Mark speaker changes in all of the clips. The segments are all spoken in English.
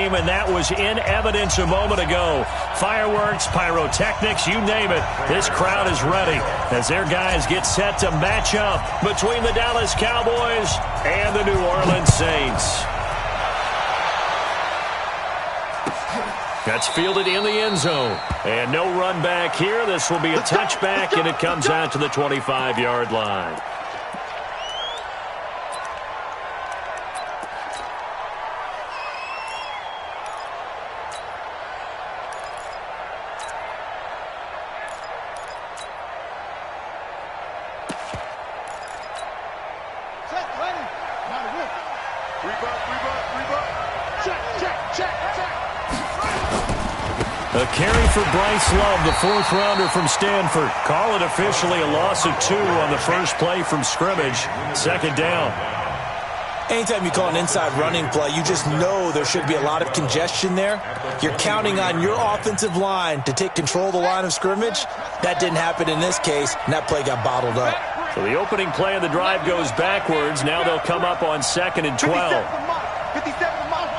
Speaker 1: game, and that was in evidence a moment ago. Fireworks, pyrotechnics, you name it. This crowd is ready as their guys get set to match up between the Dallas Cowboys and the New Orleans Saints. That's fielded in the end zone. And no run back here. This will be a touchback, and it comes out to the 25-yard line.
Speaker 2: A carry for Bryce Love, the fourth-rounder from Stanford.
Speaker 1: Call it officially a loss of 2 on the first play from scrimmage. Second down.
Speaker 3: Anytime you call an inside running play, you just know there should be a lot of congestion there. You're counting on your offensive line to take control of the line of scrimmage. That didn't happen in this case, and that play got bottled up.
Speaker 1: So the opening play of the drive goes backwards. Now they'll come up on 2nd and 12.
Speaker 4: 57 the mark.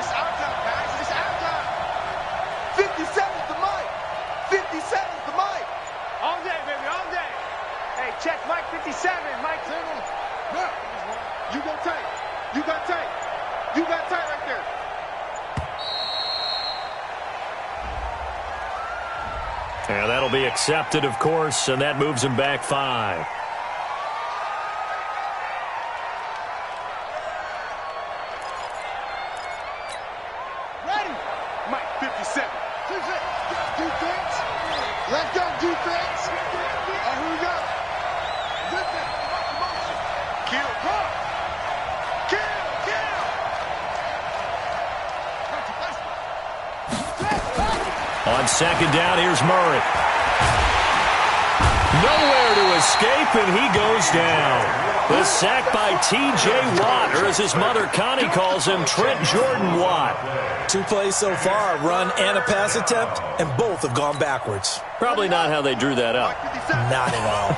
Speaker 4: It's our time, guys. It's our time. 57's the mic. 57's the mic. All day, baby, all day. Hey, check Mike 57. Mike 7. No. You go tight. You got tight. You got tight right there.
Speaker 1: And that'll be accepted, of course, and that moves him back 5.
Speaker 4: Ready? Mike 57. Defense. Let's go, defense. Here we go. Defense. Kill. Kill.
Speaker 1: On 2nd down, here's Murray. Nowhere to escape, and he goes down. The sack by T.J. Watt, or as his mother Connie calls him, Trent Jordan Watt.
Speaker 3: 2 plays so far, a run and a pass attempt, and both have gone backwards.
Speaker 1: Probably not how they drew that up.
Speaker 3: Not at all.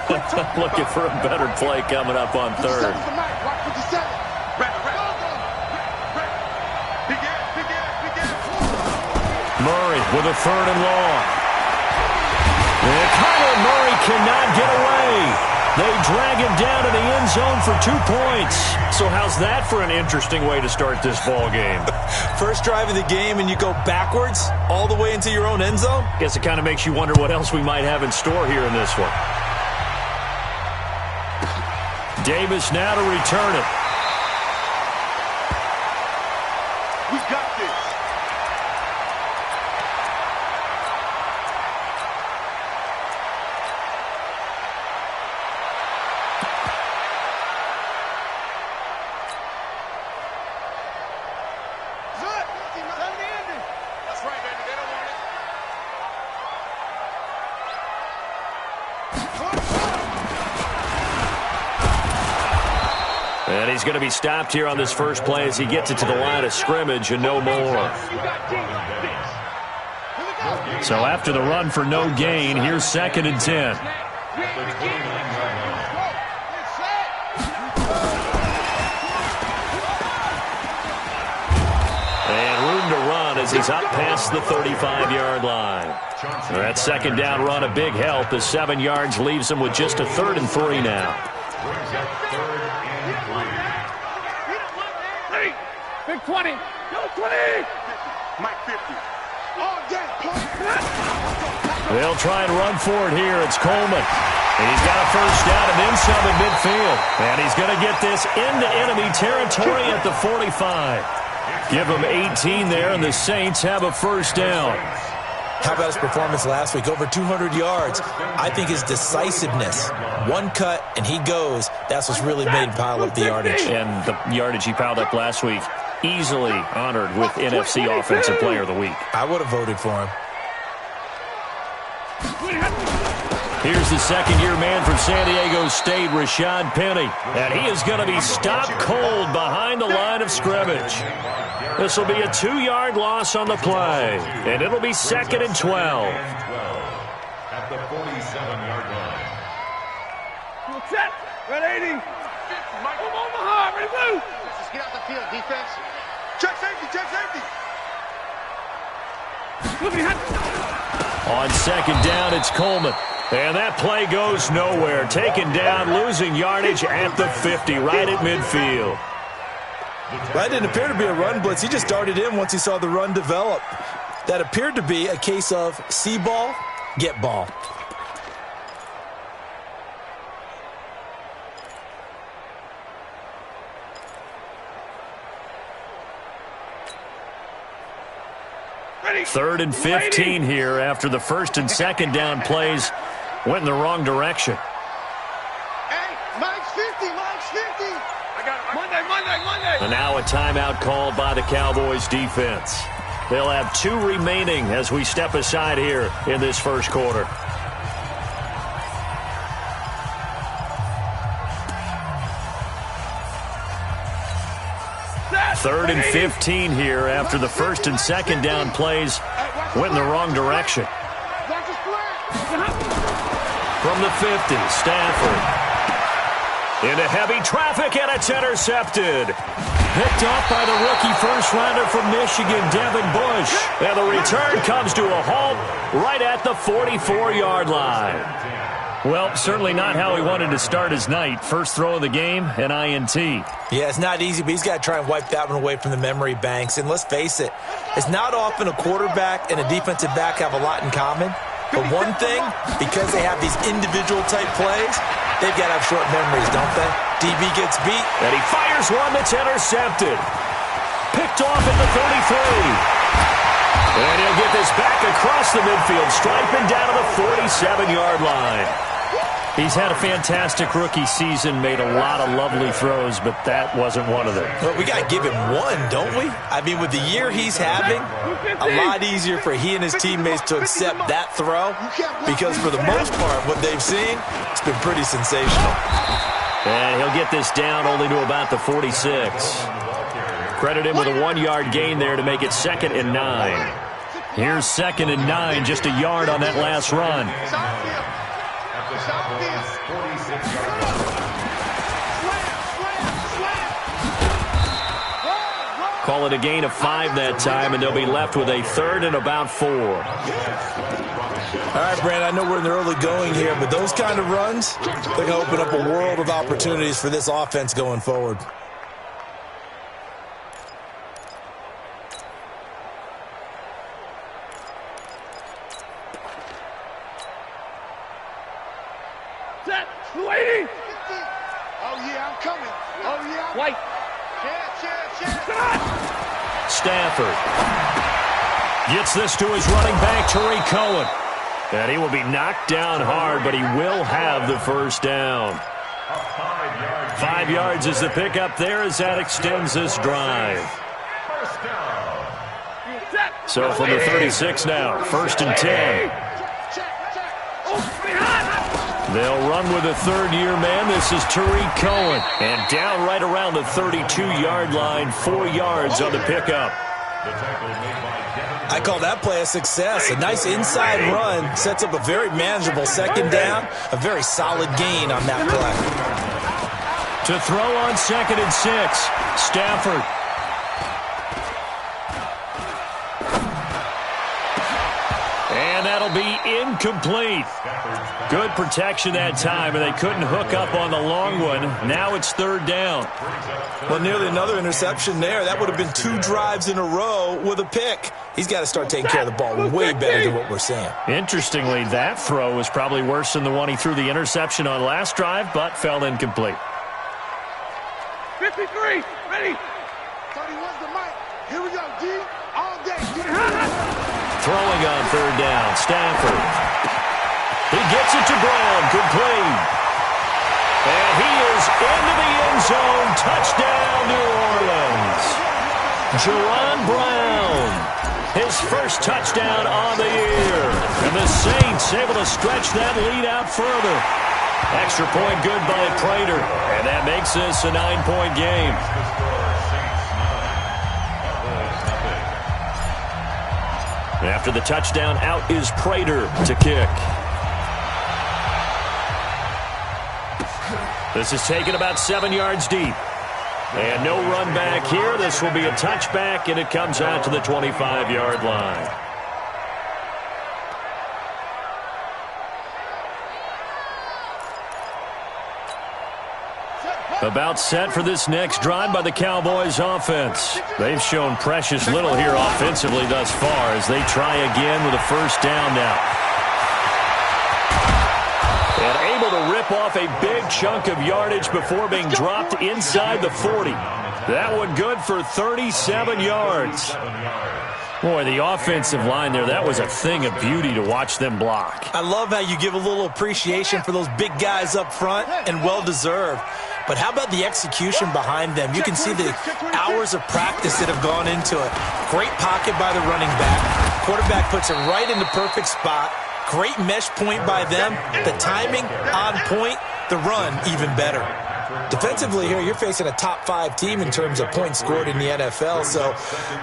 Speaker 1: Looking for a better play coming up on 3rd. Murray with a 3rd and long. And Kyler Murray cannot get away. They drag him down to the end zone for 2 points. So how's that for an interesting way to start this ball game?
Speaker 3: First drive of the game and you go backwards all the way into your own end zone?
Speaker 1: Guess it kind of makes you wonder what else we might have in store here in this one. Davis now to return it.
Speaker 4: We got this.
Speaker 1: And he's going to be stopped here on this first play as he gets it to the line of scrimmage and no more. So after the run for no gain, here's 2nd and 10. And room to run as he's up past the 35-yard line. That 2nd down run a big help as 7 yards leaves him with just a 3rd and 3 now.
Speaker 4: Big 20. Go 20. Mike 50. All day.
Speaker 1: They'll try and run for it here. It's Coleman. And he's got a first down and then some at midfield. And he's going to get this into enemy territory at the 45. Give him 18 there, and the Saints have a first down.
Speaker 3: How about his performance last week? Over 200 yards. I think his decisiveness. One cut, and he goes. That's what's really made him pile up the yardage.
Speaker 1: And the yardage he piled up last week, easily honored with NFC Offensive Player of the Week.
Speaker 3: I would have voted for him.
Speaker 1: Here's the second-year man from San Diego State, Rashad Penny. And he is going to be stopped cold behind the line of scrimmage. This will be a 2-yard loss on the play. And it'll be 2nd and 12.
Speaker 2: At the 47-yard line.
Speaker 4: Set. Red 80. Mike. Omaha. Ready to move. Let's just get out the field, defense. Check safety, check safety.
Speaker 1: On second down, it's Coleman. And that play goes nowhere. Taken down, losing yardage at the 50, right at midfield.
Speaker 3: That didn't appear to be a run blitz. He just darted in once he saw the run develop. That appeared to be a case of see ball, get ball.
Speaker 1: Third and 15 here after the first and second down plays went in the wrong direction.
Speaker 4: Hey, Mike's 50, Mike's 50. I got it. Monday.
Speaker 1: And now a timeout called by the Cowboys defense. They'll have 2 remaining as we step aside here in this first quarter. Third and 15 here after the first and second down plays went in the wrong direction. From the 50, Stafford. Into heavy traffic, and it's intercepted. Picked off by the rookie first-rounder from Michigan, Devin Bush. And the return comes to a halt right at the 44-yard line. Well, certainly not how he wanted to start his night. First throw of the game, an INT.
Speaker 3: Yeah, it's not easy, but he's got to try and wipe that one away from the memory banks. And let's face it, it's not often a quarterback and a defensive back have a lot in common. But one thing, because they have these individual type plays, they've got to have short memories, don't they? DB gets beat.
Speaker 1: And he fires one that's intercepted. Picked off at the 33. And he'll get this back across the midfield stripe and down to the 47-yard line. He's had a fantastic rookie season, made a lot of lovely throws, but that wasn't one of them.
Speaker 3: But we got to give him one, don't we? I mean, with the year he's having, a lot easier for he and his teammates to accept that throw because for the most part, what they've seen, it's been pretty sensational.
Speaker 1: And he'll get this down only to about the 46. Credit him with a 1-yard gain there to make it 2nd and 9. Here's 2nd and 9, just a yard on that last run. Call it a gain of 5 that time, and they'll be left with a 3rd and about 4.
Speaker 3: All right, Brand, I know we're in the early going here, but those kind of runs, they're going to open up a world of opportunities for this offense going forward.
Speaker 4: Set, lady. Oh, yeah, I'm coming. Oh, yeah. White.
Speaker 1: Stafford gets this to his running back, Tariq Cohen. And he will be knocked down hard, but he will have the first down. 5 yards is the pickup there as that extends this drive. So from the 36 now, 1st and 10. They'll run with a third-year man. This is Tariq Cohen. And down right around the 32-yard line, 4 yards on the pickup.
Speaker 3: I call that play a success. A nice inside run sets up a very manageable 2nd down. A very solid gain on that play.
Speaker 1: To throw on 2nd and 6, Stafford. And that'll be incomplete. Good protection that time, and they couldn't hook up on the long one. Now it's 3rd down.
Speaker 3: Well, nearly another interception there. That would have been 2 drives in a row with a pick. He's got to start taking care of the ball way better than what we're seeing.
Speaker 1: Interestingly, that throw was probably worse than the one he threw the interception on last drive, but fell incomplete.
Speaker 4: 53, ready. 31's the mic. Here we go, D. All day.
Speaker 1: Throwing on 3rd down, Stafford. He gets it to Brown, complete. And he is into the end zone. Touchdown, New Orleans. Jaron Brown, his first touchdown on the year. And the Saints able to stretch that lead out further. Extra point good by Prater. And that makes this a 9-point game. After the touchdown, out is Prater to kick. This is taken about 7 yards deep. And no run back here. This will be a touchback, and it comes out to the 25-yard line. About set for this next drive by the Cowboys offense. They've shown precious little here offensively thus far as they try again with a first down now. And able to rip off a big chunk of yardage before being dropped inside the 40. That one good for 37 yards. Boy, the offensive line there, that was a thing of beauty to watch them block.
Speaker 3: I love how you give a little appreciation for those big guys up front, and well-deserved. But how about the execution behind them? You can see the hours of practice that have gone into it. Great pocket by the running back. Quarterback puts it right in the perfect spot. Great mesh point by them. The timing on point. The run even better. Defensively here, you're facing a top-5 team in terms of points scored in the NFL. So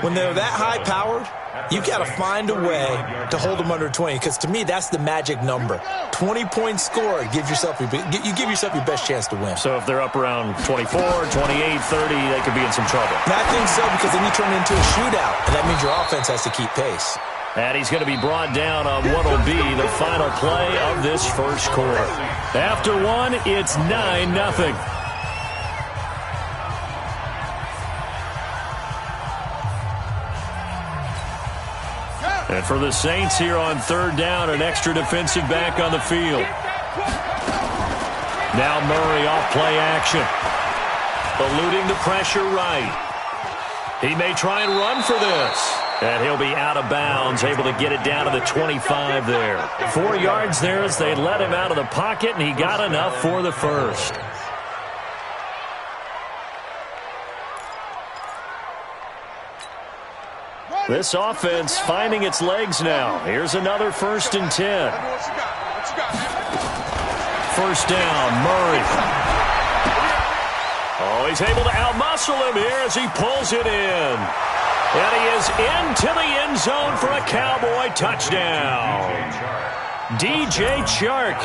Speaker 3: when they're that high-powered, you got to find a way to hold them under 20. Because to me, that's the magic number. 20 points scored. You give yourself your best chance to win.
Speaker 1: So if they're up around 24, 28, 30, they could be in some trouble.
Speaker 3: I think so, because then you turn it into a shootout, and that means your offense has to keep pace.
Speaker 1: And he's going to be brought down on what will be the final play of this first quarter. After one, it's 9-0. And for the Saints here on third down, an extra defensive back on the field. Now Murray off play action. Eluding the pressure right. He may try and run for this. And he'll be out of bounds, able to get it down to the 25 there. 4 yards there as they let him out of the pocket, and he got enough for the first. This offense finding its legs now. Here's another 1st and 10. First down, Murray. Oh, he's able to outmuscle him here as he pulls it in. And he is into the end zone for a Cowboy touchdown. DJ Chark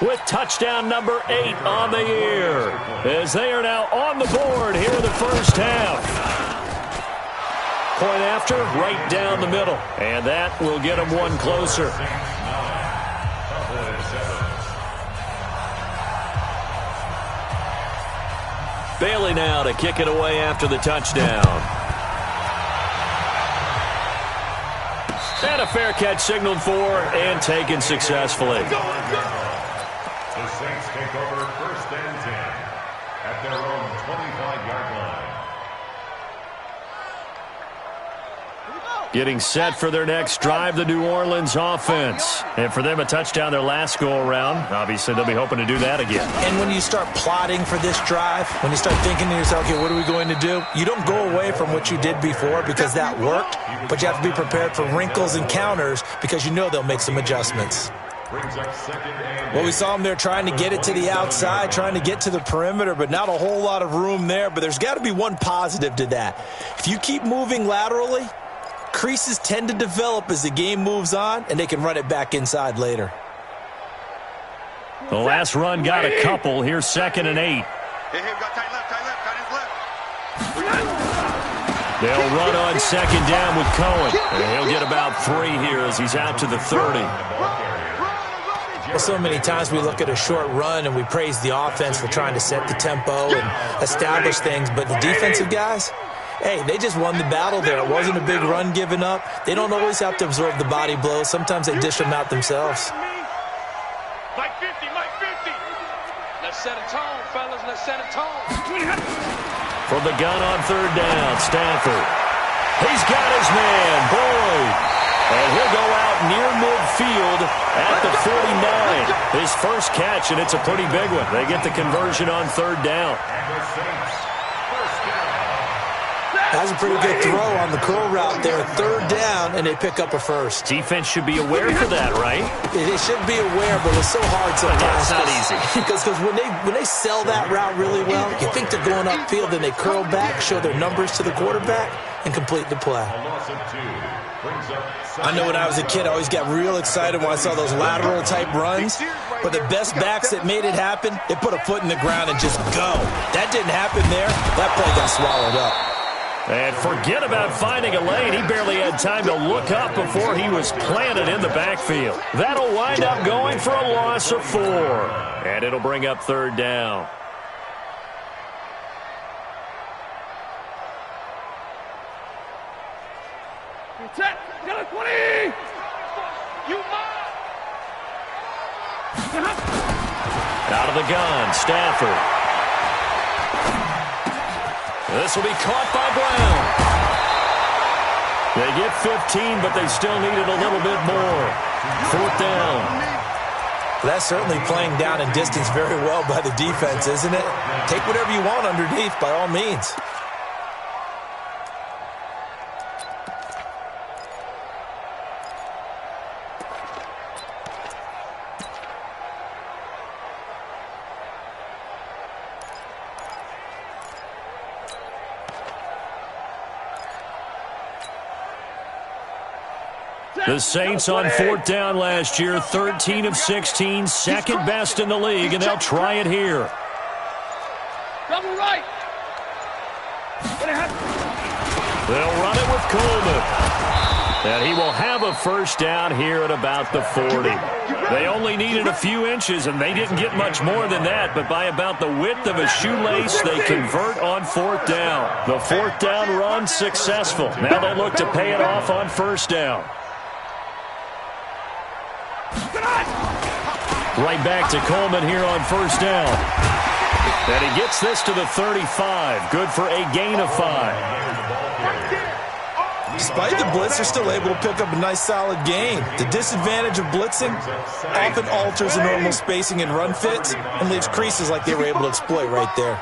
Speaker 1: with touchdown number 8 on the year, as they are now on the board here in the first half. Point after, right down the middle. And that will get them one closer. Bailey now to kick it away after the touchdown. And a fair catch signaled for and taken successfully.
Speaker 5: The Saints take over 1st and 10 at their own 25-yard line.
Speaker 1: Getting set for their next drive, the New Orleans offense. And for them, a touchdown their last go-around. Obviously, they'll be hoping to do that again.
Speaker 3: And when you start plotting for this drive, when you start thinking to yourself, okay, what are we going to do? You don't go away from what you did before because that worked, but you have to be prepared for wrinkles and counters because you know they'll make some adjustments. Well, we saw them there trying to get it to the outside, trying to get to the perimeter, but not a whole lot of room there. But there's got to be one positive to that. If you keep moving laterally, creases tend to develop as the game moves on, and they can run it back inside later.
Speaker 1: The last run got a couple. Here's 2nd and 8.
Speaker 4: Hey, we got tight left,
Speaker 1: They'll run on 2nd down with Cohen. And he'll get about 3 here as he's out to the 30.
Speaker 3: Well, so many times we look at a short run and we praise the offense for trying to set the tempo and establish things, but the defensive guys, hey, they just won the battle there. It wasn't a big run given up. They don't always have to absorb the body blows. Sometimes they dish them out themselves.
Speaker 4: Mike 50, Mike 50. Let's set a tone, fellas. Let's set a tone.
Speaker 1: From the gun on 3rd down, Stafford. He's got his man, Boyd. And he'll go out near midfield at the 49. His first catch, and it's a pretty big one. They get the conversion on 3rd down.
Speaker 3: That was a pretty good throw on the curl route there. 3rd down, and they pick up a first.
Speaker 1: Defense should be aware for that, right?
Speaker 3: They should be aware, but it's so hard sometimes.
Speaker 1: It's not easy.
Speaker 3: Because when they sell that route really well, you think they're going upfield, then they curl back, show their numbers to the quarterback, and complete the play. I know when I was a kid, I always got real excited when I saw those lateral-type runs. But the best backs that made it happen, they put a foot in the ground and just go. That didn't happen there. That play got swallowed up.
Speaker 1: And forget about finding a lane. He barely had time to look up before he was planted in the backfield. That'll wind up going for a loss of 4. And it'll bring up 3rd down.
Speaker 4: Check. Got a 20. You
Speaker 1: Out of the gun, Stafford. This will be caught by Brown. They get 15, but they still needed a little bit more. 4th down.
Speaker 3: That's certainly playing down in distance very well by the defense, isn't it? Take whatever you want underneath, by all means.
Speaker 1: The Saints on 4th down last year, 13 of 16, second best in the league, and they'll try it here.
Speaker 4: double right.
Speaker 1: They'll run it with Coleman. And he will have a 1st down here at about the 40. They only needed a few inches, and they didn't get much more than that, but by about the width of a shoelace, they convert on 4th down. The 4th down run successful. Now they look to pay it off on 1st down. Right back to Coleman here on 1st down. And he gets this to the 35. Good for a gain of 5.
Speaker 3: Despite the blitz, they're still able to pick up a nice, solid gain. The disadvantage of blitzing often alters the normal spacing and run fits and leaves creases like they were able to exploit right there.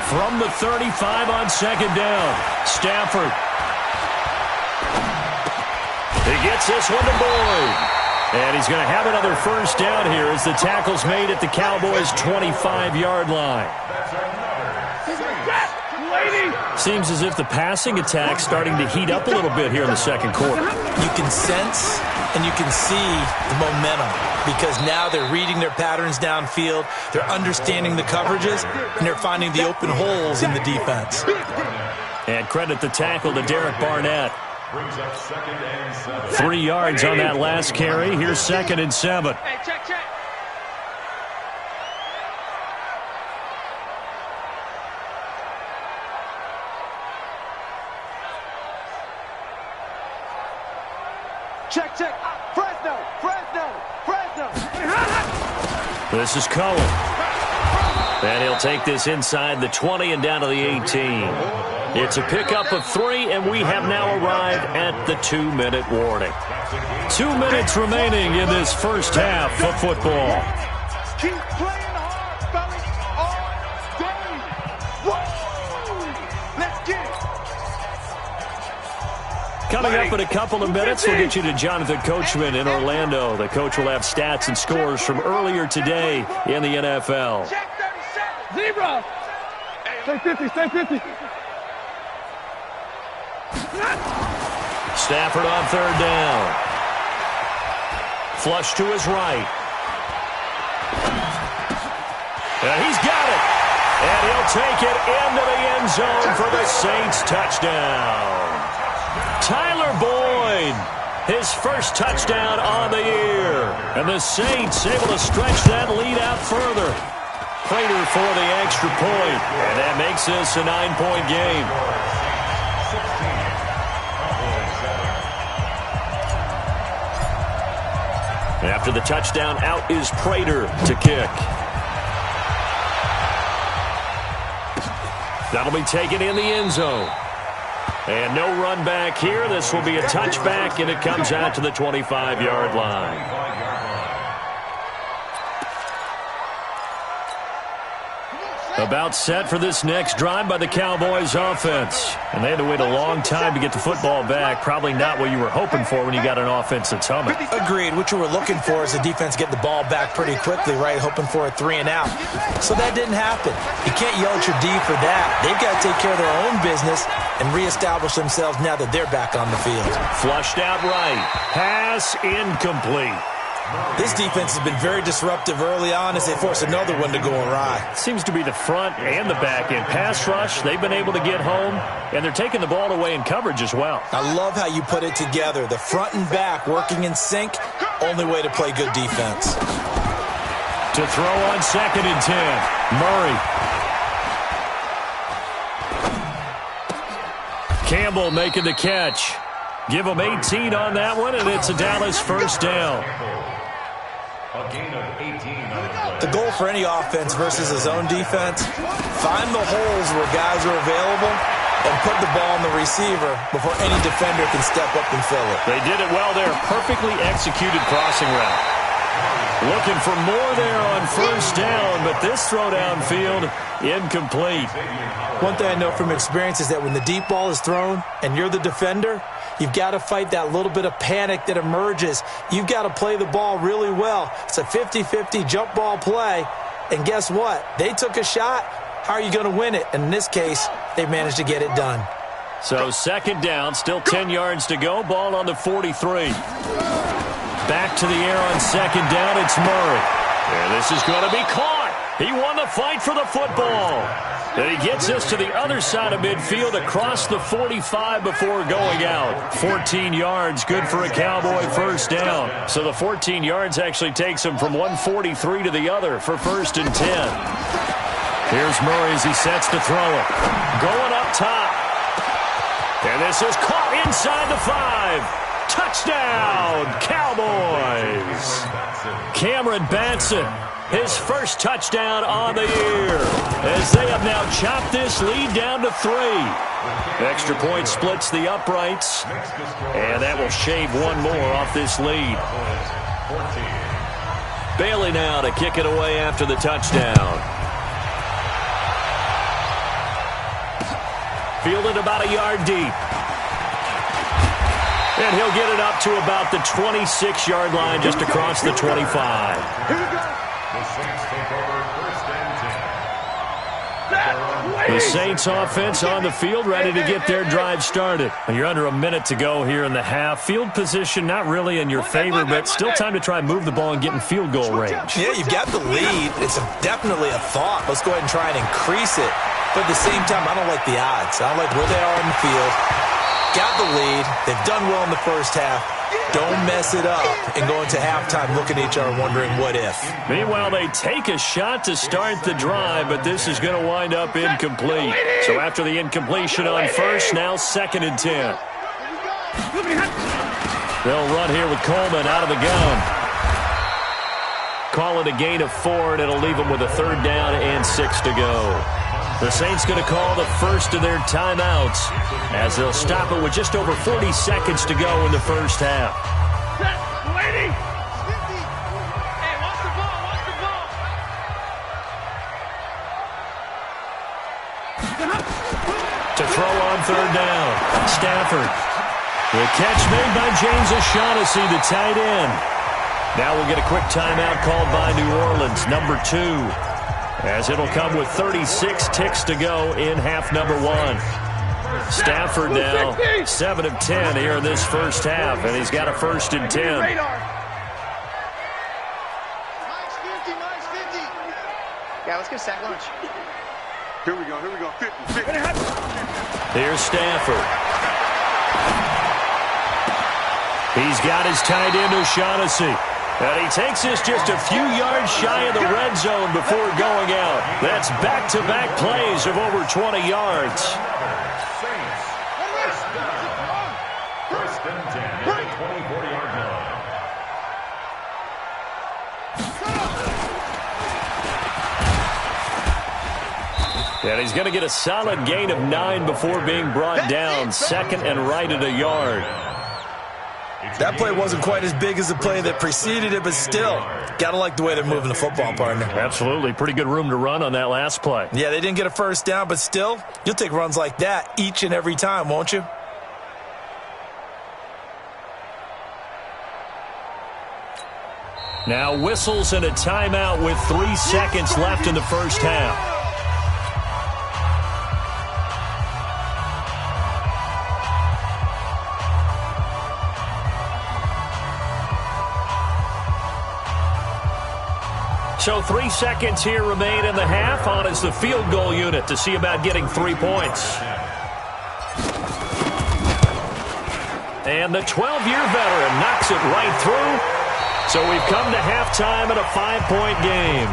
Speaker 1: From the 35 on 2nd down, Stafford. He gets this one to Boyd. And he's going to have another 1st down here as the tackle's made at the Cowboys' 25-yard line. Seems as if the passing attack's starting to heat up a little bit here in the 2nd quarter.
Speaker 3: You can sense and you can see the momentum because now they're reading their patterns downfield, they're understanding the coverages, and they're finding the open holes in the defense.
Speaker 1: And credit the tackle to Derek Barnett. 3 yards on that last carry. Here's 2nd and 7.
Speaker 4: Hey, check, check. Check, check. Fresno, Fresno, Fresno.
Speaker 1: This is Cohen. And he'll take this inside the 20 and down to the 18. It's a pickup of 3, and we have now arrived at the 2-minute warning. 2 minutes remaining in this first half of football.
Speaker 4: Keep playing hard, fellas, all day. Whoa! Let's get it.
Speaker 1: Coming up in a couple of minutes, we'll get you to Jonathan Coachman in Orlando. The coach will have stats and scores from earlier today in the NFL.
Speaker 4: Check 37. Zebra. Stay 50, stay 50.
Speaker 1: Stafford on 3rd down. Flush to his right. And he's got it. And he'll take it into the end zone for the Saints touchdown. Tyler Boyd, his 1st touchdown on the year. And the Saints able to stretch that lead out further. Prater for the extra point. And that makes this a 9-point game. After the touchdown, out is Prater to kick. That'll be taken in the end zone. And no run back here. This will be a touchback, and it comes out to the 25-yard line. About set for this next drive by the Cowboys offense. And they had to wait a long time to get the football back. Probably not what you were hoping for when you got an offense that's humming.
Speaker 3: Agreed. What you were looking for is the defense get the ball back pretty quickly, right? Hoping for a 3 and out. So that didn't happen. You can't yell at your D for that. They've got to take care of their own business and reestablish themselves now that they're back on the field.
Speaker 1: Flushed out right. Pass incomplete.
Speaker 3: This defense has been very disruptive early on as they force another one to go awry.
Speaker 1: Seems to be the front and the back end. Pass rush, they've been able to get home, and they're taking the ball away in coverage as well.
Speaker 3: I love how you put it together. The front and back working in sync, only way to play good defense.
Speaker 1: To throw on 2nd and 10, Murray. Campbell making the catch. Give him 18 on that one, and it's a Dallas first down.
Speaker 5: A gain of 18 on the play.
Speaker 3: The goal for any offense versus a zone defense, find the holes where guys are available and put the ball on the receiver before any defender can step up and fill it.
Speaker 1: They did it well there. Perfectly executed crossing route. Looking for more there on first down, but this throw downfield, incomplete.
Speaker 3: One thing I know from experience is that when the deep ball is thrown and you're the defender, you've got to fight that little bit of panic that emerges. You've got to play the ball really well. It's a 50-50 jump ball play, and guess what? They took a shot. How are you going to win it? And in this case, they managed to get it done.
Speaker 1: So 2nd down, still 10 yards to go. Ball on the 43. Back to the air on 2nd down, it's Murray. And this is going to be caught. He won the fight for the football. And he gets us to the other side of midfield across the 45 before going out. 14 yards, good for a Cowboy first down. So the 14 yards actually takes him from 143 to the other for 1st and 10. Here's Murray as he sets to throw it. Going up top. And this is caught inside the 5. Touchdown, Cowboys. Cameron Batson, his first touchdown on the year, as they have now chopped this lead down to 3. Extra point splits the uprights, and that will shave one more off this lead. Bailey now to kick it away after the touchdown. Fielded about a yard deep. And he'll get it up to about the 26-yard line, just across the 25.
Speaker 5: The Saints take over 1st and 10.
Speaker 1: The Saints offense on the field, ready to get their drive started. You're under a minute to go here in the half. Field position not really in your favor, but still time to try and move the ball and get in field goal range.
Speaker 3: Yeah, you've got the lead. It's definitely a thought. Let's go ahead and try and increase it. But at the same time, I don't like the odds. I don't like where they are in the field. Got the lead. They've done well in the first half. Don't mess it up and go into halftime looking at each other wondering what if.
Speaker 1: Meanwhile, they take a shot to start the drive, but this is going to wind up incomplete. So after the incompletion on first, now 2nd and 10. They'll run here with Coleman out of the gun. Call it a gain of 4, and it'll leave them with a 3rd down and 6 to go. The Saints going to call the first of their timeouts as they'll stop it with just over 40 seconds to go in the first half. To throw on 3rd down, Stafford. The catch made by James O'Shaughnessy, the tight end. Now we'll get a quick timeout called by New Orleans, number 2. As it'll come with 36 ticks to go in half number 1. Stafford now 7 of 10 here in this first half, and he's got a 1st and 10.
Speaker 4: Nice 50, nice 50. Yeah, let's get a sack lunch. Here we go, 50.
Speaker 1: Here's Stafford. He's got his tight end O'Shaughnessy. And he takes this just a few yards shy of the red zone before going out. That's back-to-back plays of over 20 yards.
Speaker 5: Saints. First and 10 at the 24-yard line.
Speaker 1: And he's going to get a solid gain of 9 before being brought down. 2nd and right at a yard.
Speaker 3: That play wasn't quite as big as the play that preceded it, but still, got to like the way they're moving the football, partner.
Speaker 1: Absolutely. Pretty good room to run on that last play.
Speaker 3: Yeah, they didn't get a first down, but still, you'll take runs like that each and every time, won't you?
Speaker 1: Now whistles and a timeout with 3 seconds left in the first half. So 3 seconds here remain in the half. On is the field goal unit to see about getting 3 points. And the 12-year veteran knocks it right through. So we've come to halftime in a 5-point game.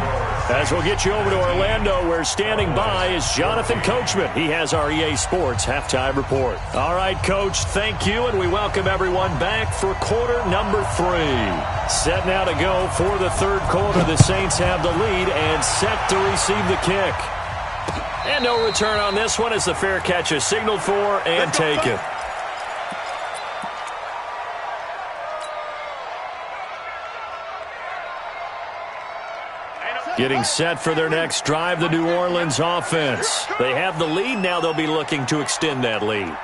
Speaker 1: As we'll get you over to Orlando, where standing by is Jonathan Coachman. He has our EA Sports halftime report. All right, Coach, thank you, and we welcome everyone back for quarter number 3. Set now to go for the third quarter. The Saints have the lead and set to receive the kick. And no return on this one as the fair catch is signaled for and taken. Getting set for their next drive, the New Orleans offense. They have the lead. Now they'll be looking to extend that lead.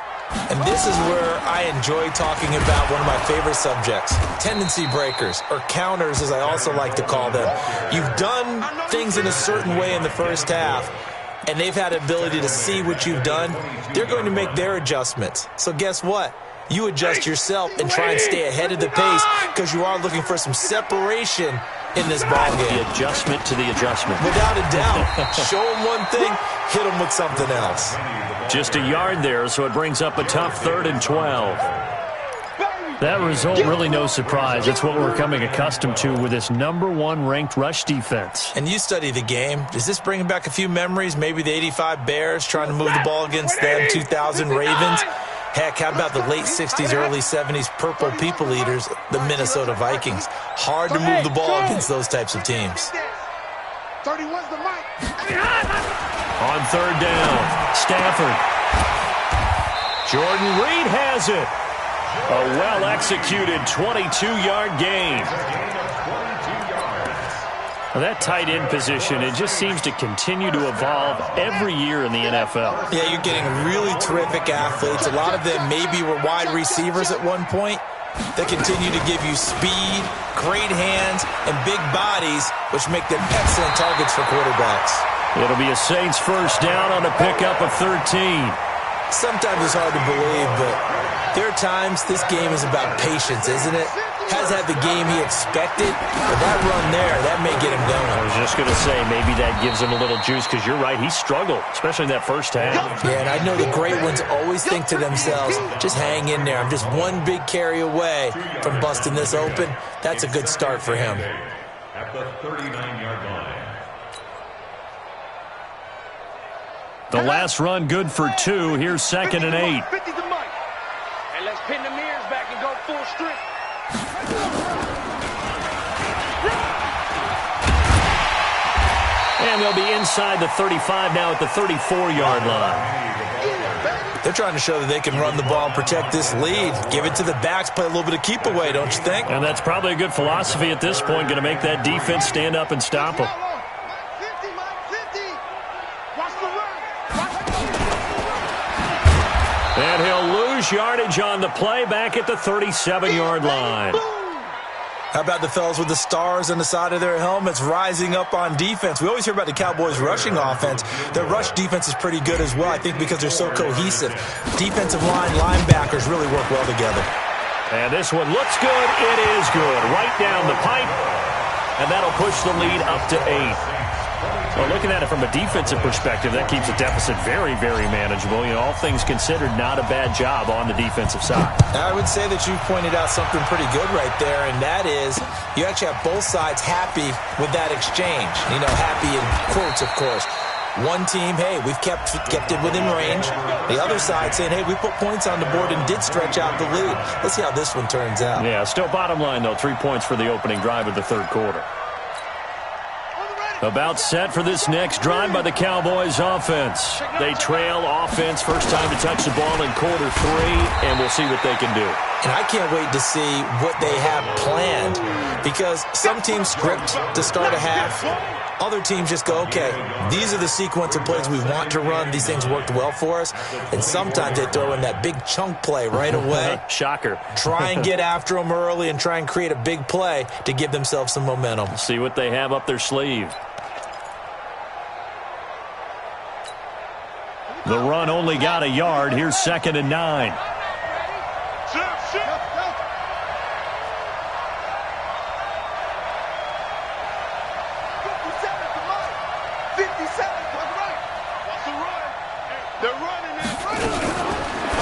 Speaker 3: And this is where I enjoy talking about one of my favorite subjects, tendency breakers, or counters as I also like to call them. You've done things in a certain way in the first half, and they've had the ability to see what you've done. They're going to make their adjustments. So guess what? You adjust yourself and try and stay ahead of the pace because you are looking for some separation in this ball game.
Speaker 1: The adjustment to the adjustment.
Speaker 3: Without a doubt. Show them one thing, hit them with something else.
Speaker 1: Just a yard there, so it brings up a tough 3rd and 12.
Speaker 2: That result, really no surprise. It's what we're coming accustomed to with this #1 ranked rush defense.
Speaker 3: And you study the game. Is this bringing back a few memories? Maybe the 85 Bears trying to move the ball against them, 2000 Ravens. Heck, how about the late 60s, early 70s Purple People Eaters, the Minnesota Vikings? Hard to move the ball against those types of teams.
Speaker 4: 31's the mic.
Speaker 1: On 3rd down, Stafford. Jordan Reed has it. A well-executed 22-yard gain.
Speaker 2: Well, that tight end position, it just seems to continue to evolve every year in the NFL.
Speaker 3: Yeah, you're getting really terrific athletes. A lot of them maybe were wide receivers at one point. They continue to give you speed, great hands, and big bodies, which make them excellent targets for quarterbacks.
Speaker 1: It'll be a Saints first down on a pickup of 13.
Speaker 3: Sometimes it's hard to believe, but there are times this game is about patience, isn't it? Has had the game he expected, but that run there, that may get him going.
Speaker 1: I was just going to say, maybe that gives him a little juice, because you're right, he struggled, especially in that first half.
Speaker 3: Yeah, and I know the great ones always think to themselves, just hang in there. I'm just one big carry away from busting this open. That's a good start for him.
Speaker 5: At the 39-yard line.
Speaker 1: The last run good for 2. Here's 2nd and 8.
Speaker 4: 50 to Mike. And let's pin the mirrors back and go full strength.
Speaker 1: And they'll be inside the 35 now at the 34-yard line.
Speaker 3: They're trying to show that they can run the ball and protect this lead. Give it to the backs, play a little bit of keep away, don't you think?
Speaker 1: And that's probably a good philosophy at this point, going to make that defense stand up and stop them.
Speaker 4: 50, Mike, 50. Watch the run.
Speaker 1: And he'll lose yardage on the play back at the 37-yard line.
Speaker 3: How about the fellas with the stars on the side of their helmets rising up on defense? We always hear about the Cowboys' rushing offense. Their rush defense is pretty good as well, I think, because they're so cohesive. Defensive line, linebackers really work well together.
Speaker 1: And this one looks good. It is good. Right down the pipe. And that'll push the lead up to 8. Well, looking at it from a defensive perspective, that keeps the deficit very, very manageable. You know, all things considered, not a bad job on the defensive side.
Speaker 3: I would say that you've pointed out something pretty good right there, and that is you actually have both sides happy with that exchange. You know, happy in quotes, of course. One team, hey, we've kept it within range. The other side saying, hey, we put points on the board and did stretch out the lead. Let's see how this one turns out.
Speaker 1: Yeah, still bottom line, though, 3 points for the opening drive of the third quarter. About set for this next drive by the Cowboys offense. They trail offense, first time to touch the ball in quarter 3, and we'll see what they can do.
Speaker 3: And I can't wait to see what they have planned, because some teams script to start a half. Other teams just go, okay, these are the sequence of plays we want to run. These things worked well for us. And sometimes they throw in that big chunk play right away.
Speaker 1: Shocker.
Speaker 3: Try and get after them early and try and create a big play to give themselves some momentum.
Speaker 1: See what they have up their sleeve. The run only got a yard. Here's 2nd and 9.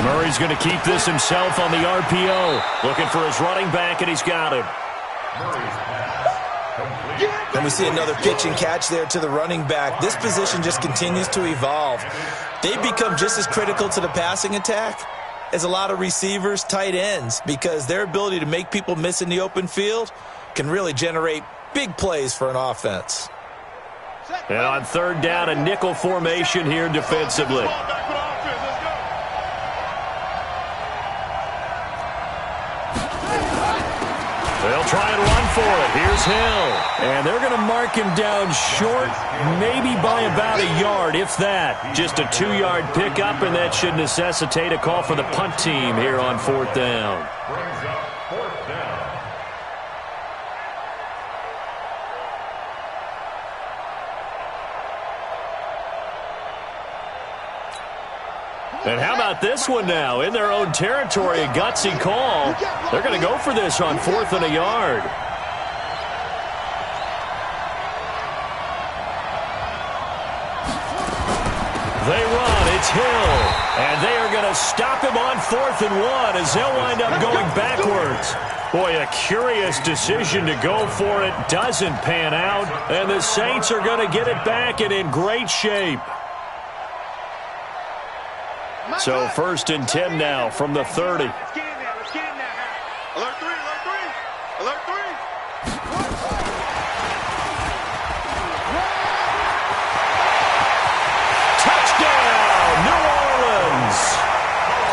Speaker 1: Murray's going to keep this himself on the RPO. Looking for his running back, and he's got him.
Speaker 3: And we see another pitch and catch there to the running back. This position just continues to evolve. They've become just as critical to the passing attack as a lot of receivers, tight ends, because their ability to make people miss in the open field can really generate big plays for an offense.
Speaker 1: And on third down, a nickel formation here defensively. They'll try and run for it. Here's Hill. And they're going to mark him down short, maybe by about a yard, if that. Just a 2-yard pickup, and that should necessitate a call for the punt team here on fourth down.
Speaker 5: Brings up fourth down.
Speaker 1: And how about this one now? In their own territory, a gutsy call. They're going to go for this on 4th and a yard. They run. It's Hill. And they are going to stop him on 4th and 1 as they'll wind up going backwards. Boy, a curious decision to go for it. Doesn't pan out. And the Saints are going to get it back and in great shape. So 1st and 10 now from the 30.
Speaker 4: Let's get in there. Let's get in there. Alert 3, alert 3. Alert 3.
Speaker 1: Touchdown, New Orleans.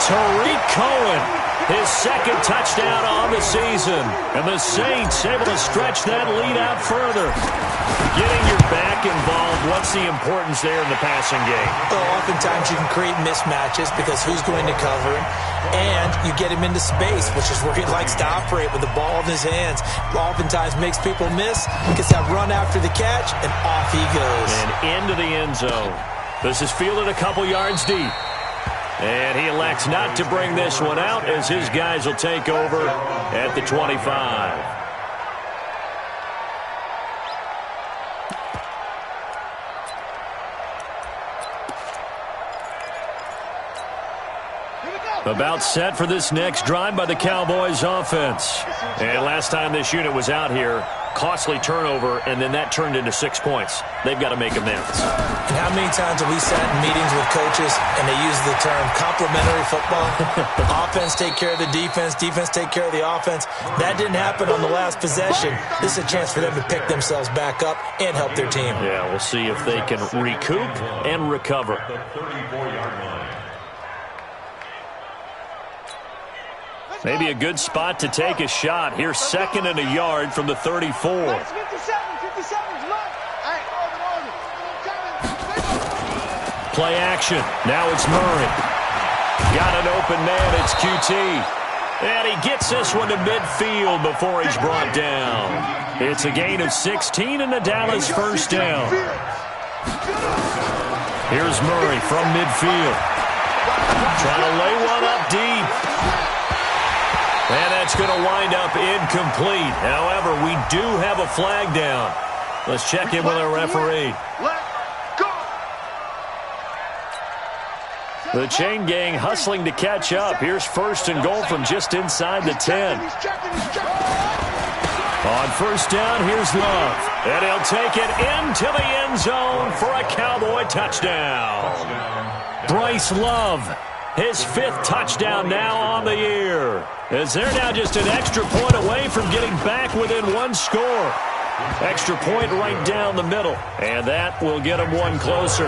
Speaker 1: Tariq Cohen, his 2nd touchdown on the season. And the Saints able to stretch that lead out further. Getting your back involved, what's the importance there in the passing game?
Speaker 3: Well, oftentimes you can create mismatches because who's going to cover him, and you get him into space, which is where he likes to operate with the ball in his hands. Oftentimes makes people miss, gets that run after the catch, and off he goes.
Speaker 1: And into the end zone. This is fielded a couple yards deep. And he elects not to bring this one out as his guys will take over at the 25. About set for this next drive by the Cowboys offense. And last time this unit was out here, costly turnover, and then that turned into 6 points. They've got to make amends.
Speaker 3: And how many times have we sat in meetings with coaches and they use the term complementary football? Offense take care of the defense, defense take care of the offense. That didn't happen on the last possession. This is a chance for them to pick themselves back up and help their team.
Speaker 1: Yeah, we'll see if they can recoup and recover.
Speaker 5: The 34-yard line.
Speaker 1: Maybe a good spot to take a shot. Here's 2nd and a yard from the 34.
Speaker 4: 57's mine.
Speaker 1: Play action. Now it's Murray. Got an open man. It's QT. And he gets this one to midfield before he's brought down. It's a gain of 16 and a Dallas first down. Here's Murray from midfield. Trying to lay one up deep. And that's going to wind up incomplete. However, we do have a flag down. Let's check in with our referee. The chain gang hustling to catch up. Here's 1st and goal from just inside the 10. On 1st down, here's Love. And he'll take it into the end zone for a Cowboy touchdown. Bryce Love, his 5th touchdown now on the year. As they're now just an extra point away from getting back within 1 score. Extra point right down the middle. And that will get them 1 closer.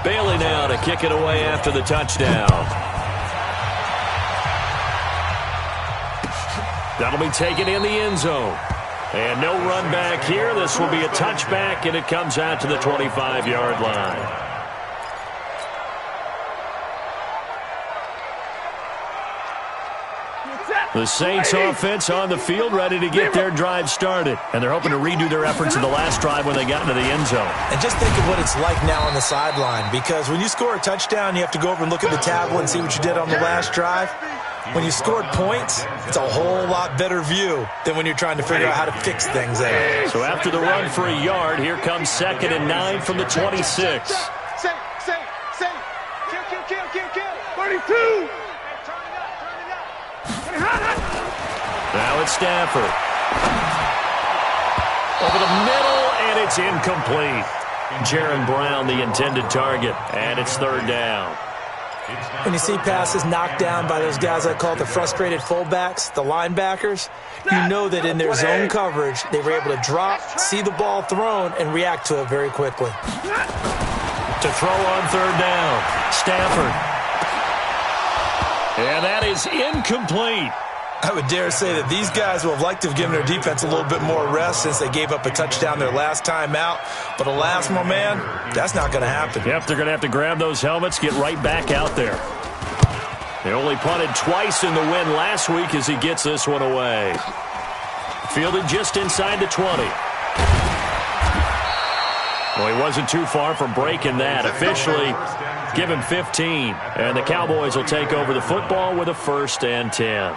Speaker 1: Bailey now to kick it away after the touchdown. That'll be taken in the end zone. And no run back here. This will be a touchback, and it comes out to the 25-yard line. The Saints offense on the field, ready to get their drive started. And they're hoping to redo their efforts in the last drive when they got into the end zone.
Speaker 3: And just think of what it's like now on the sideline, because when you score a touchdown, you have to go over and look at the tablet and see what you did on the last drive. When you scored points, it's a whole lot better view than when you're trying to figure out how to fix things there.
Speaker 1: So after the run for a yard, here comes 2nd and 9 from the 26.
Speaker 4: Kill.
Speaker 1: Now it's Stafford. Over the middle, and it's incomplete. Jaron Brown, the intended target, and it's third down.
Speaker 3: When you see passes knocked down by those guys I call the frustrated fullbacks, the linebackers, you know that in their zone coverage, they were able to drop, see the ball thrown, and react to it very quickly.
Speaker 1: To throw on third down, Stafford. And that is incomplete.
Speaker 3: I would dare say that these guys will have liked to have given their defense a little bit more rest since they gave up a touchdown their last time out. But alas, my man, that's not going to happen.
Speaker 1: Yep, they're going to have to grab those helmets, get right back out there. They only punted twice in the win last week as he gets this one away. Fielded just inside the 20. Well, he wasn't too far from breaking that. Officially, give him 15. And the Cowboys will take over the football with a 1st and 10.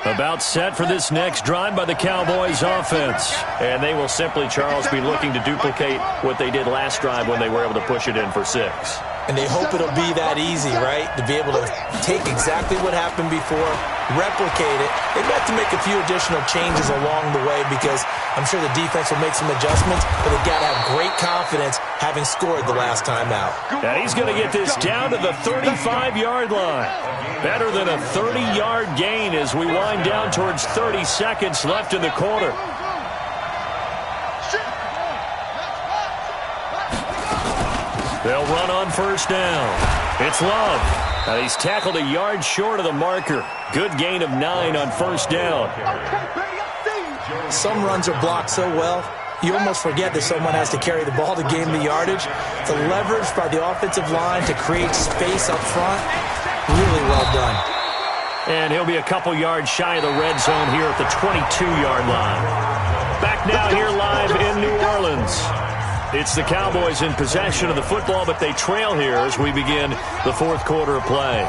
Speaker 1: About set for this next drive by the Cowboys offense. And they will simply, Charles, be looking to duplicate what they did last drive when they were able to push it in for 6.
Speaker 3: And they hope it'll be that easy, right? To be able to take exactly what happened before, replicate it. They've got to make a few additional changes along the way because I'm sure the defense will make some adjustments, but they've got to have great confidence having scored the last time out.
Speaker 1: And he's going to get this down to the 35-yard line. Better than a 30-yard gain as we wind down towards 30 seconds left in the quarter. They'll run on 1st down. It's Love. Now he's tackled a yard short of the marker. Good gain of 9 on 1st down.
Speaker 3: Some runs are blocked so well, you almost forget that someone has to carry the ball to gain the yardage. The leverage by the offensive line to create space up front, really well done.
Speaker 1: And he'll be a couple yards shy of the red zone here at the 22-yard line. Back now here live in New Orleans. It's the Cowboys in possession of the football, but they trail here as we begin the 4th quarter of play.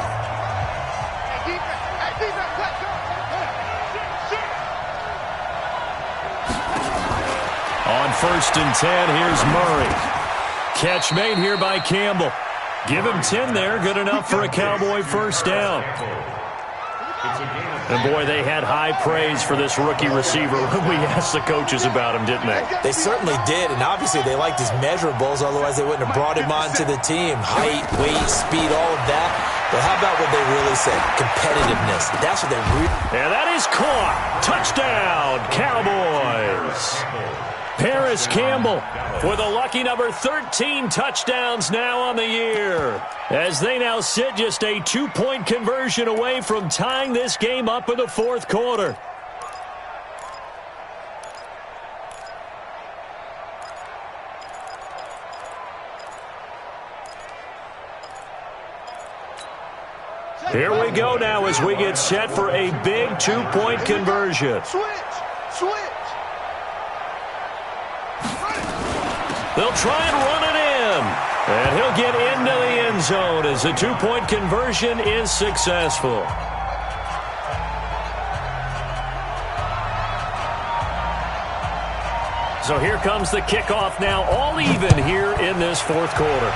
Speaker 1: On 1st and 10, here's Murray. Catch made here by Campbell. Give him 10 there, good enough for a Cowboy 1st down. And, boy, they had high praise for this rookie receiver when we asked the coaches about him, didn't they?
Speaker 3: They certainly did, and obviously they liked his measurables, otherwise they wouldn't have brought him onto the team. Height, weight, speed, all of that. But how about what they really said? Competitiveness. That's what they really...
Speaker 1: And that is caught. Touchdown, Cowboys. Paris Campbell with a lucky number 13 touchdowns now on the year, as they now sit just a 2-point conversion away from tying this game up in the 4th quarter. Here we go now as we get set for a big 2-point conversion.
Speaker 4: Switch.
Speaker 1: They'll try and run it in. And he'll get into the end zone as the 2-point conversion is successful. So here comes the kickoff now, all even here in this 4th quarter.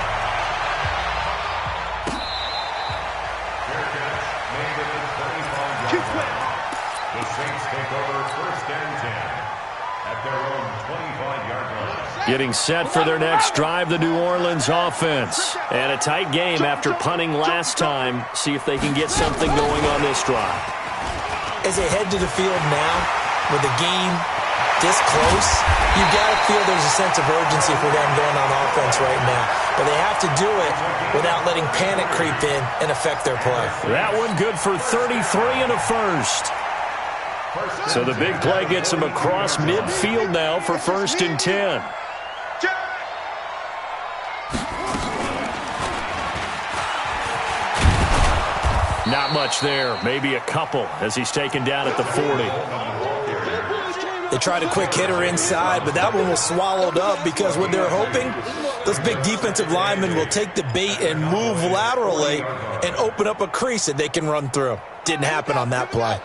Speaker 5: The Saints take over 1st and 10 at their own 25-yard line.
Speaker 1: Getting set for their next drive, the New Orleans offense. And a tight game after punting last time. See if they can get something going on this drive.
Speaker 3: As they head to the field now, with the game this close, you've got to feel there's a sense of urgency for them going on offense right now. But they have to do it without letting panic creep in and affect their play.
Speaker 1: That one good for 33 and a 1st. So the big play gets them across midfield now for 1st and 10. Not much there, maybe a couple as he's taken down at the 40.
Speaker 3: They tried a quick hitter inside, but that one was swallowed up because what they're hoping, those big defensive linemen will take the bait and move laterally and open up a crease that they can run through. Didn't happen on that play.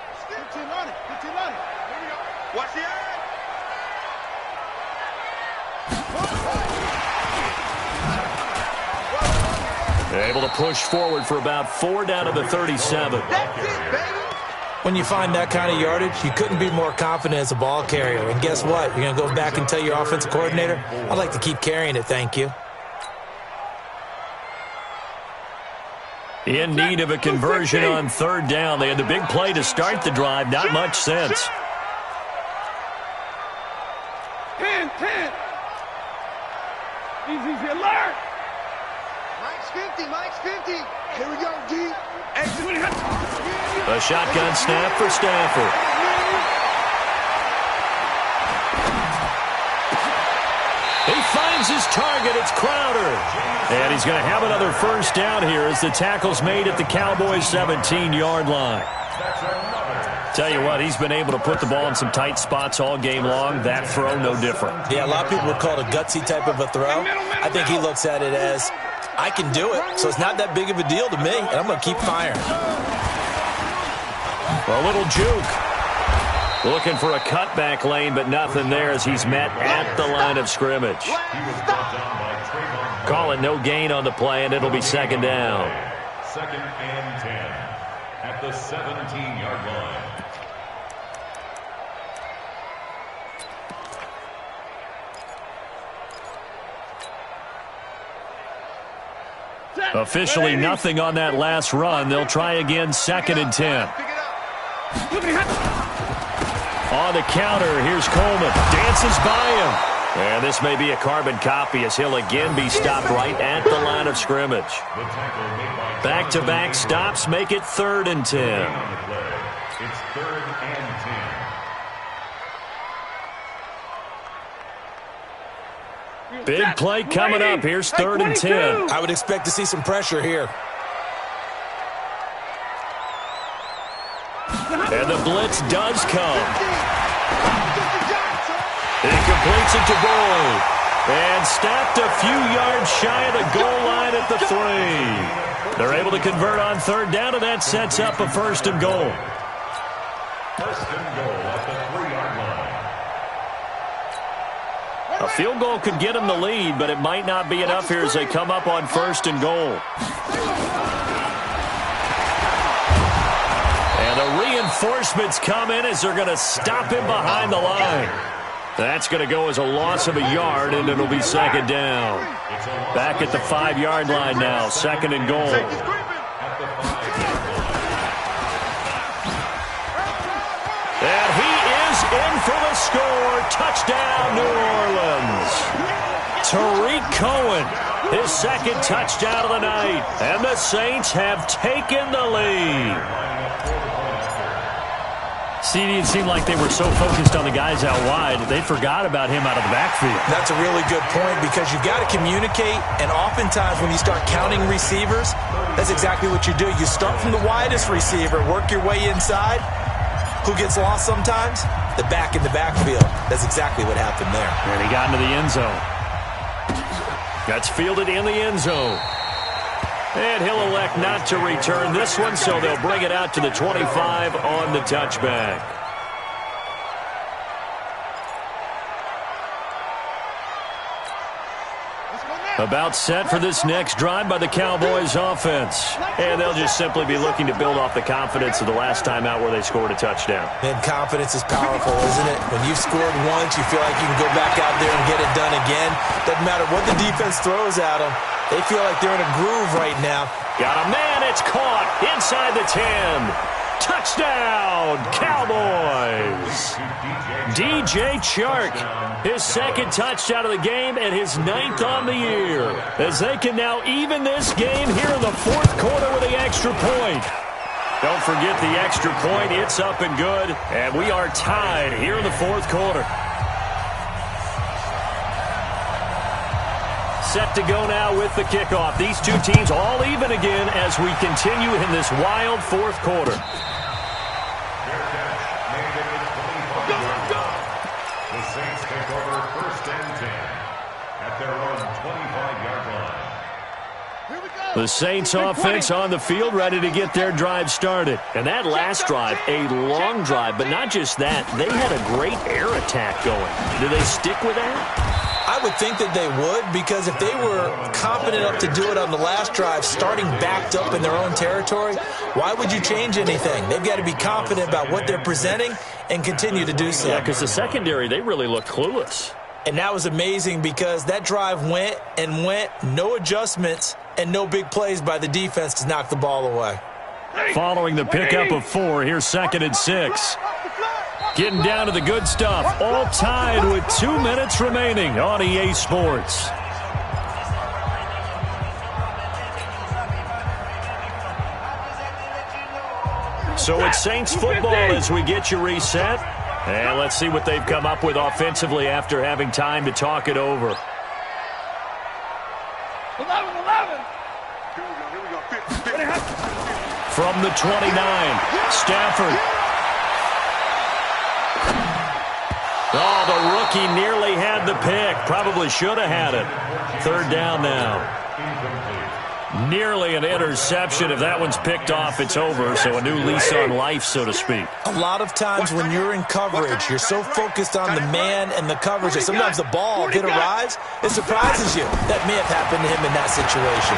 Speaker 1: Able to push forward for about 4 down to the 37.
Speaker 4: That's it, baby.
Speaker 3: When you find that kind of yardage, you couldn't be more confident as a ball carrier. And guess what? You're going to go back and tell your offensive coordinator, I'd like to keep carrying it, thank you.
Speaker 1: In need of a conversion on 3rd down. They had the big play to start the drive. Not much sense.
Speaker 4: 10. Easy alert. Mike's 50. Here we go, D.
Speaker 1: A shotgun snap for Stafford. He finds his target. It's Crowder. And he's going to have another first down here as the tackle's made at the Cowboys' 17-yard line. Tell you what, he's been able to put the ball in some tight spots all game long. That throw, no different.
Speaker 3: Yeah, a lot of people would call it a gutsy type of a throw. I think he looks at it as, I can do it, so it's not that big of a deal to me, and I'm going to keep firing.
Speaker 1: A little juke. Looking for a cutback lane, but nothing there as he's met at the line of scrimmage. Call it no gain on the play, and it'll be 2nd down.
Speaker 5: 2nd and 10 at the 17-yard line.
Speaker 1: Officially nothing on that last run. They'll try again, 2nd and 10. On the counter, here's Coleman. Dances by him. And this may be a carbon copy as he'll again be stopped right at the line of scrimmage. Back-to-back stops make it 3rd and 10.
Speaker 5: It's 3rd and 10.
Speaker 1: Big play coming up. Here's 3rd and 10.
Speaker 3: I would expect to see some pressure here.
Speaker 1: And the blitz does come. He completes it to Boyd. And stopped a few yards shy of the goal line at the 3. They're able to convert on 3rd down, and that sets up a 1st and goal.
Speaker 5: 1st and goal at the 3-yard line.
Speaker 1: A field goal could get them the lead, but it might not be enough here as they come up on 1st and goal. And the reinforcements come in as they're going to stop him behind the line. That's going to go as a loss of a yard, and it'll be 2nd down. Back at the 5-yard line now, 2nd and goal. And he is in for the score. Touchdown, New Orleans. Tariq Cohen, his 2nd touchdown of the night. And the Saints have taken the lead. CD, it seemed like they were so focused on the guys out wide, they forgot about him out of the backfield.
Speaker 3: That's a really good point because you've got to communicate, and oftentimes when you start counting receivers, that's exactly what you do. You start from the widest receiver, work your way inside. Who gets lost sometimes? The back in the backfield. That's exactly what happened there.
Speaker 1: And he got into the end zone. That's fielded in the end zone. And he'll elect not to return this one, so they'll bring it out to the 25 on the touchback. About set for this next drive by the Cowboys offense. And they'll just simply be looking to build off the confidence of the last time out where they scored a touchdown.
Speaker 3: And confidence is powerful, isn't it? When you've scored once, you feel like you can go back out there and get it done again. Doesn't matter what the defense throws at them. They feel like they're in a groove right now.
Speaker 1: Got a man, it's caught inside the 10. Touchdown, Cowboys. DJ Chark, his 2nd touchdown of the game and his 9th on the year. As they can now even this game here in the 4th quarter with the extra point. Don't forget the extra point. It's up and good. And we are tied here in the 4th quarter. Set to go now with the kickoff. These two teams all even again as we continue in this wild 4th quarter.
Speaker 5: The Saints take over 1st and 10 at their own 25-yard line.
Speaker 4: Here we go.
Speaker 1: The Saints offense on the field ready to get their drive started. And that last drive, a long drive, but not just that. They had a great air attack going. Do they stick with that?
Speaker 3: I I would think that they would, because if they were confident enough to do it on the last drive, starting backed up in their own territory, why would you change anything? They've got to be confident about what they're presenting and continue to do so.
Speaker 2: Yeah, because the secondary, they really look clueless.
Speaker 3: And that was amazing because that drive went and went, no adjustments and no big plays by the defense to knock the ball away.
Speaker 1: Following the pickup of 4, here's 2nd and 6. Getting down to the good stuff. All tied with 2 minutes remaining on EA Sports. So it's Saints football as we get you reset. And let's see what they've come up with offensively after having time to talk it over.
Speaker 4: 11.
Speaker 1: From the 29, Stafford. Oh, the rookie nearly had the pick. Probably should have had it. 3rd down now. Nearly an interception. If that one's picked off, it's over. So a new lease on life, so to speak.
Speaker 3: A lot of times when you're in coverage, you're so focused on the man and the coverage that sometimes the ball hit arrives, it surprises you. That may have happened to him in that situation.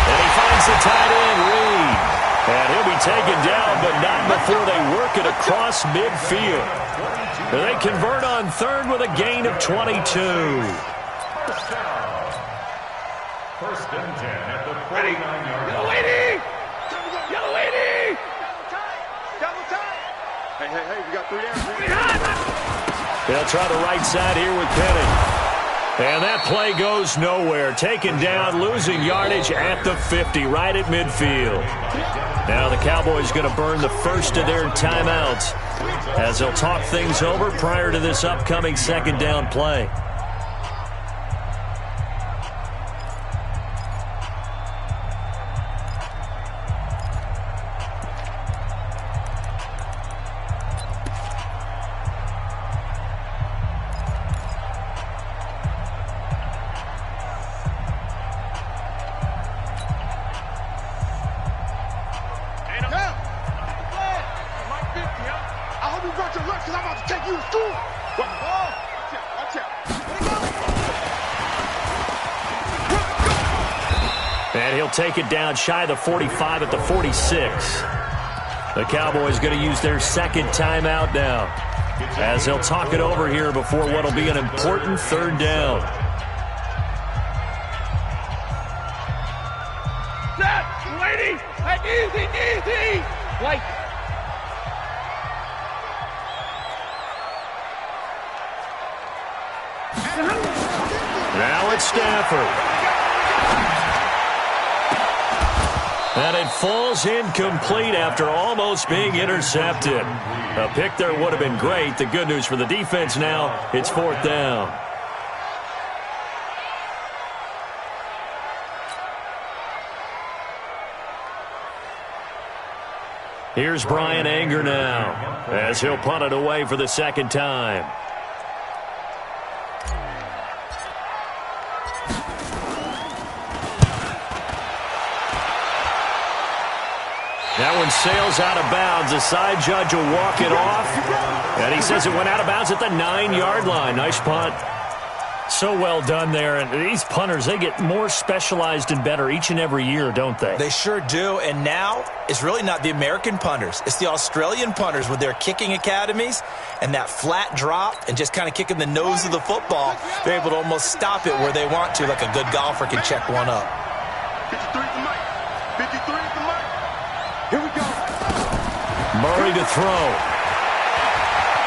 Speaker 1: And he finds the tight end, Reed. And he'll be taken down, but not before they work it across midfield. They convert on 3rd with a gain of 22.
Speaker 5: First and 10 at the 49-yard line.
Speaker 4: Yellow 80! Double tight! Hey, we got 3 down.
Speaker 1: They'll try the right side here with Penny. And that play goes nowhere. Taken down, losing yardage at the 50, right at midfield. Now the Cowboys going to burn the first of their timeouts as they'll talk things over prior to this upcoming 2nd down play. And he'll take it down shy of the 45 at the 46. The Cowboys going to use their 2nd timeout now as they'll talk it over here before what will be an important 3rd down.
Speaker 4: Lady! Easy! Like.
Speaker 1: Now it's Stafford. And it falls incomplete after almost being intercepted. A pick there would have been great. The good news for the defense now, it's 4th down. Here's Brian Anger now as he'll punt it away for the 2nd time. That one sails out of bounds. The side judge will walk it off. And he says it went out of bounds at the 9-yard line. Nice punt. So well done there. And these punters, they get more specialized and better each and every year, don't they?
Speaker 3: They sure do. And now it's really not the American punters. It's the Australian punters with their kicking academies and that flat drop and just kind of kicking the nose of the football. They're able to almost stop it where they want to, like a good golfer can check one up.
Speaker 4: 53 is the mic. 53 is the mic. Here we go.
Speaker 1: Murray to throw.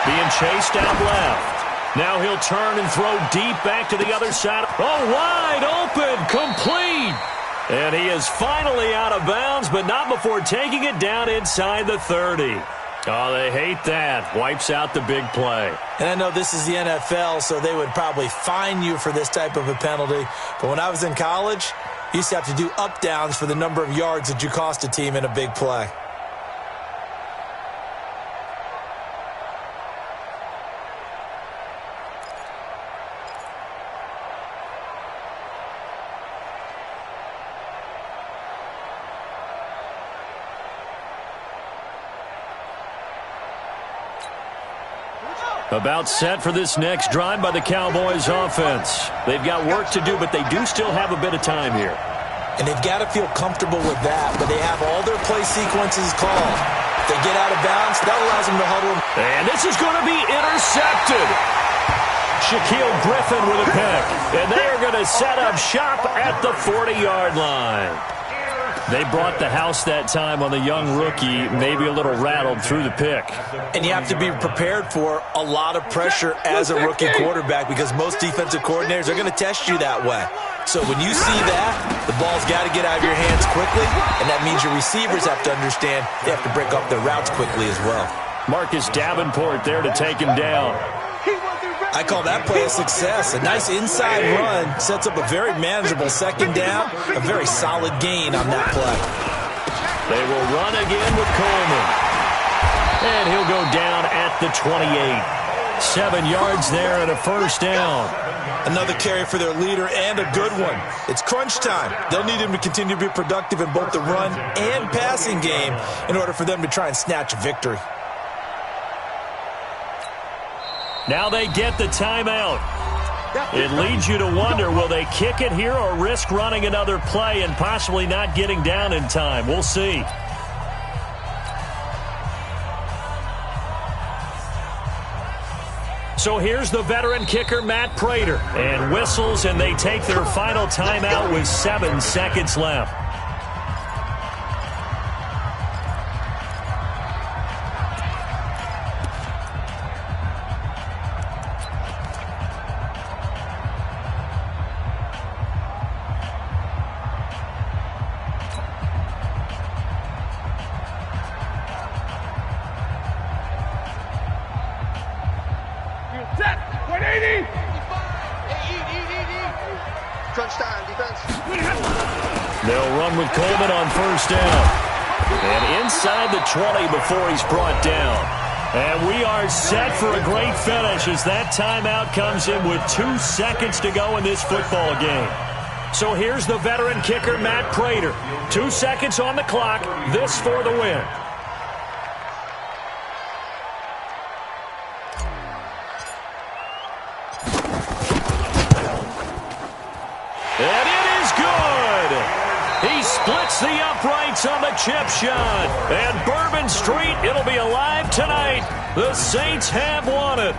Speaker 1: Being chased out left. Now he'll turn and throw deep back to the other side. Oh, wide open, complete. And he is finally out of bounds, but not before taking it down inside the 30. Oh, they hate that. Wipes out the big play.
Speaker 3: And I know this is the NFL, so they would probably fine you for this type of a penalty. But when I was in college, you used to have to do up-downs for the number of yards that you cost a team in a big play.
Speaker 1: About set for this next drive by the Cowboys offense. They've got work to do, but they do still have a bit of time here.
Speaker 3: And they've got to feel comfortable with that, but they have all their play sequences called. If they get out of bounds, that allows them to huddle.
Speaker 1: And this is going to be intercepted. Shaquille Griffin with a pick. And they are going to set up shop at the 40-yard line. They brought the house that time on the young rookie, maybe a little rattled through the pick.
Speaker 3: And you have to be prepared for a lot of pressure as a rookie quarterback because most defensive coordinators are going to test you that way. So when you see that, the ball's got to get out of your hands quickly, and that means your receivers have to understand they have to break up their routes quickly as well.
Speaker 1: Marcus Davenport there to take him down.
Speaker 3: I call that play a success. A nice inside run sets up a very manageable second down, a very solid gain on that play.
Speaker 1: They will run again with Coleman. And he'll go down at the 28. 7 yards there and a first down.
Speaker 3: Another carry for their leader and a good one. It's crunch time. They'll need him to continue to be productive in both the run and passing game in order for them to try and snatch a victory.
Speaker 1: Now they get the timeout. It leads you to wonder, will they kick it here or risk running another play and possibly not getting down in time? We'll see. So here's the veteran kicker, Matt Prater, and whistles, and they take their final timeout with 7 seconds left. They'll run with Coleman on first down. And inside the 20 before he's brought down. And we are set for a great finish as that timeout comes in with 2 seconds to go in this football game. So here's the veteran kicker, Matt Prater. 2 seconds on the clock. This for the win. And it is good. He splits the uprights on the chip shot. And Bourbon Street, it'll be alive tonight. The Saints have won it.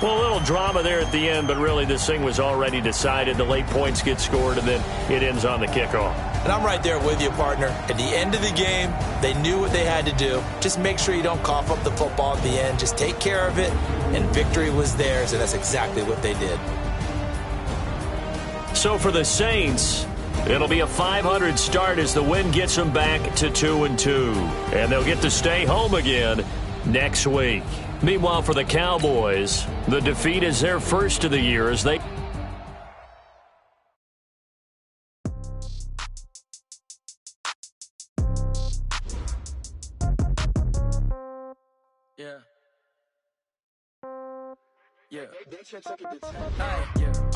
Speaker 1: Well, a little drama there at the end, but really this thing was already decided. The late points get scored, and then it ends on the kickoff.
Speaker 3: And I'm right there with you, partner. At the end of the game, they knew what they had to do. Just make sure you don't cough up the football at the end. Just take care of it, and victory was theirs, and that's exactly what they did.
Speaker 1: So for the Saints, it'll be a 500 start as the win gets them back to 2-2. And they'll get to stay home again next week. Meanwhile, for the Cowboys, the defeat is their first of the year as they...
Speaker 6: Yeah.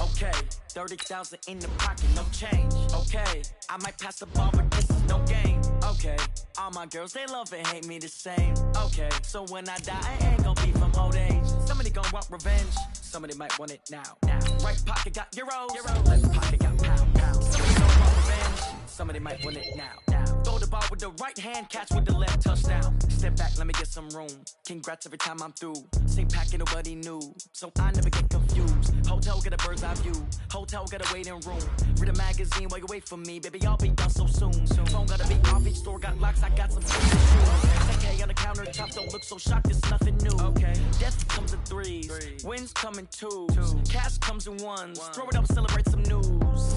Speaker 6: Okay. 30,000 in the pocket, no change. Okay. I might pass the ball, but this is no game. Okay. All my girls, they love and hate me the same. Okay. So when I die, I ain't gonna be from old age. Somebody gonna want revenge. Somebody might want it now. Right pocket got euros. Left pocket got pound. Somebody gonna want revenge. Somebody might want it now. Throw the ball with the right hand, catch with the left, touchdown. Step back, let me get some room. Congrats every time I'm through. Same packet, nobody knew, so I never get confused. Hotel got a bird's eye view. Hotel got a waiting room. Read a magazine while you wait for me, baby. I'll be done so soon. Phone gotta be off, each store got locks. I got some shoes. 10K on the countertop, don't look so shocked. It's nothing new. Okay, death comes in threes. Wins come in twos. Cash comes in ones. Throw it up, celebrate some news.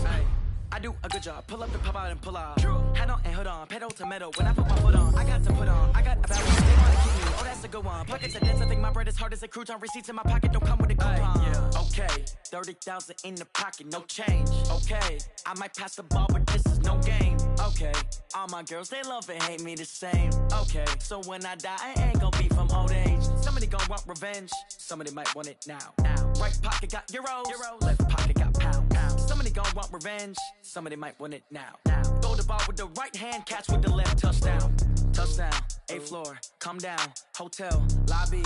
Speaker 6: I do a good job. Pull up the pop out and pull out. Head on and hood on. Pedal to metal. When I put my foot on, I got to put on. I got a bad one. They wanna keep me. Oh, that's a good one. Pockets are dense. I think my bread is hard as a crouton. Receipts in my pocket don't come with a coupon. Okay. 30,000 in the pocket. No change. Okay. I might pass the ball, but this is no game. Okay. All my girls, they love and hate me the same. Okay. So when I die, I ain't gonna be from old age. Somebody gonna want revenge. Somebody might want it now. Right pocket got euros. Left pocket got pound. Somebody gonna want revenge. Somebody might want it now. Throw the ball with the right hand, catch with the left, touchdown. Touchdown, 8th floor, come down, hotel, lobby.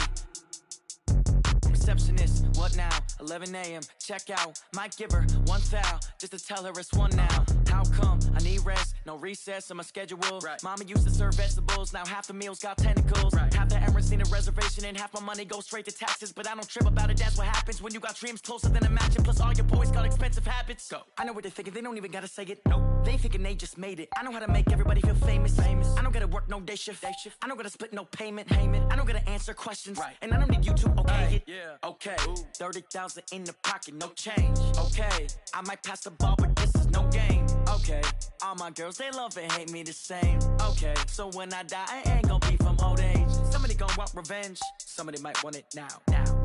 Speaker 6: receptionist. What now? 11 a.m. Check out. Might give her one thou just to tell her it's one now. How come? I need rest. No recess in my schedule. Right. Mama used to serve vegetables. Now half the meals got tentacles. Right. Half the Emirates need a reservation and half my money goes straight to taxes. But I don't trip about it. That's what happens when you got dreams closer than a mansion. Plus all your boys got expensive habits. Go. I know what they're thinking. They don't even gotta say it. Nope. They thinking they just made it. I know how to make everybody feel famous. I don't gotta work no day shift. I don't gotta split no payment. I don't gotta answer questions. Right. And I don't need you to okay it. Yeah. Okay. 30,000 in the pocket, no change. Okay. I might pass the ball, but this is no game. Okay. All my girls, they love and hate me the same. Okay. So when I die, I ain't gonna be from old age. Somebody gon' want revenge. Somebody might want it now.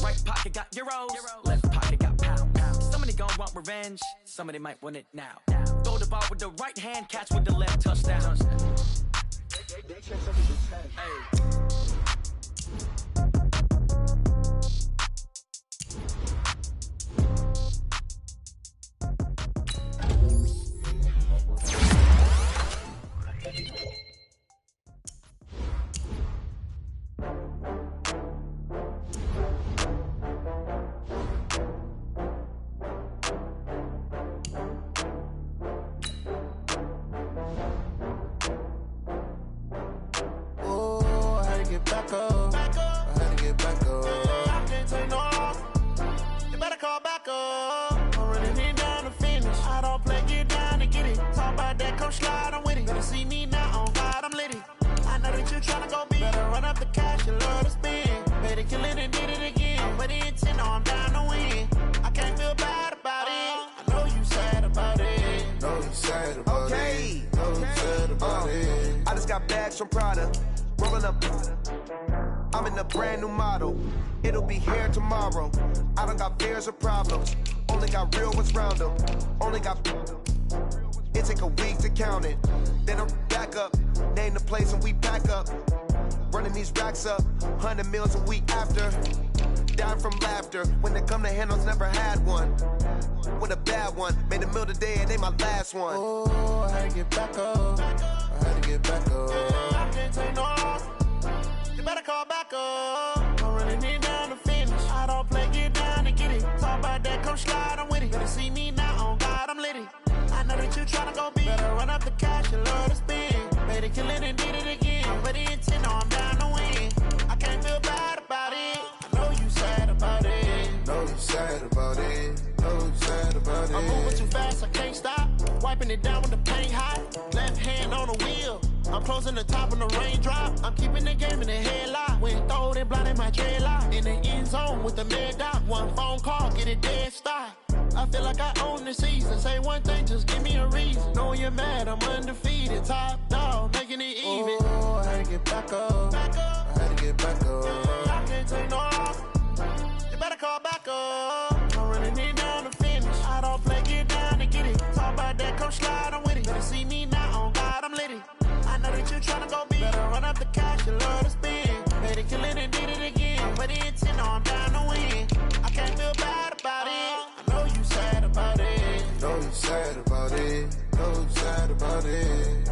Speaker 6: Right pocket got euros. Left pocket got pounds. Somebody gon' want revenge. Somebody might want it now. Throw the ball with the right hand, catch with the left, touchdown. Hey.
Speaker 7: Back up. I had to get back up. I can't take no loss. You better call back up. I'm running it down to finish. I don't play, get down to get it. Talk about that, come slide, I'm with it. Better see me now, on God, I'm litty. I know that you tryna go big. Better run up the cash, you love to spend. Better kill it and did it again. I'm with the intent, no, I'm down to win. I can't feel bad about it. I know you sad about it.
Speaker 8: Know you sad about it. Know you sad about it. I just got bags from Prada. Rolling up, I'm in a brand new model. It'll be here tomorrow. I don't got fears or problems. Only got real ones round them. Only got. It take a week to count it. Then I'm back up. Name the place and we pack up. Running these racks up. 100 meals a week after. Down from laughter. When they come to handles, never had one. With a bad one. Made a meal today and they my last one.
Speaker 7: Oh, I had to get back up. I had to get back up. I can't take no loss. You better call back up. I'm running it down to finish. I don't play, get down to get it. Talk about that, come slide, I'm with it. Better see me now, on God, I'm litty. I know that you tryna go big. Better run up the cash, you love to spend. Better kill it and did it again. I'm ready intent, no, I'm down to win. I can't feel bad about it. I know you sad about it.
Speaker 8: Know you sad about it. Know you sad about it.
Speaker 7: I'm moving too fast, I can't stop. Wiping it down with the paint hot. Left hand on the wheel. I'm closing the top on the raindrop. I'm keeping the game in the headlock. When throwed and blinded my dreadlock. In the end zone with the mad dot. One phone call, get it dead stop. I feel like I own the season. Say one thing, just give me a reason. Knowing you're mad, I'm undefeated. Top dog, making it even.
Speaker 8: Oh, I had to get back up. I had to get back up.
Speaker 7: I can't take no loss. You better call back up. I'm running it down to finish. I don't play, get down to get it. Talk about that, come slide, I'm with it. Better see me now, on God, I'm litty. I know that you tryna go big. Better run up the cash, you love to spend. Better kill it and did it again. But the intent, no, I'm down to win. I can't feel bad about it. I know you sad about it.
Speaker 8: Know you sad about it. Know you sad about it.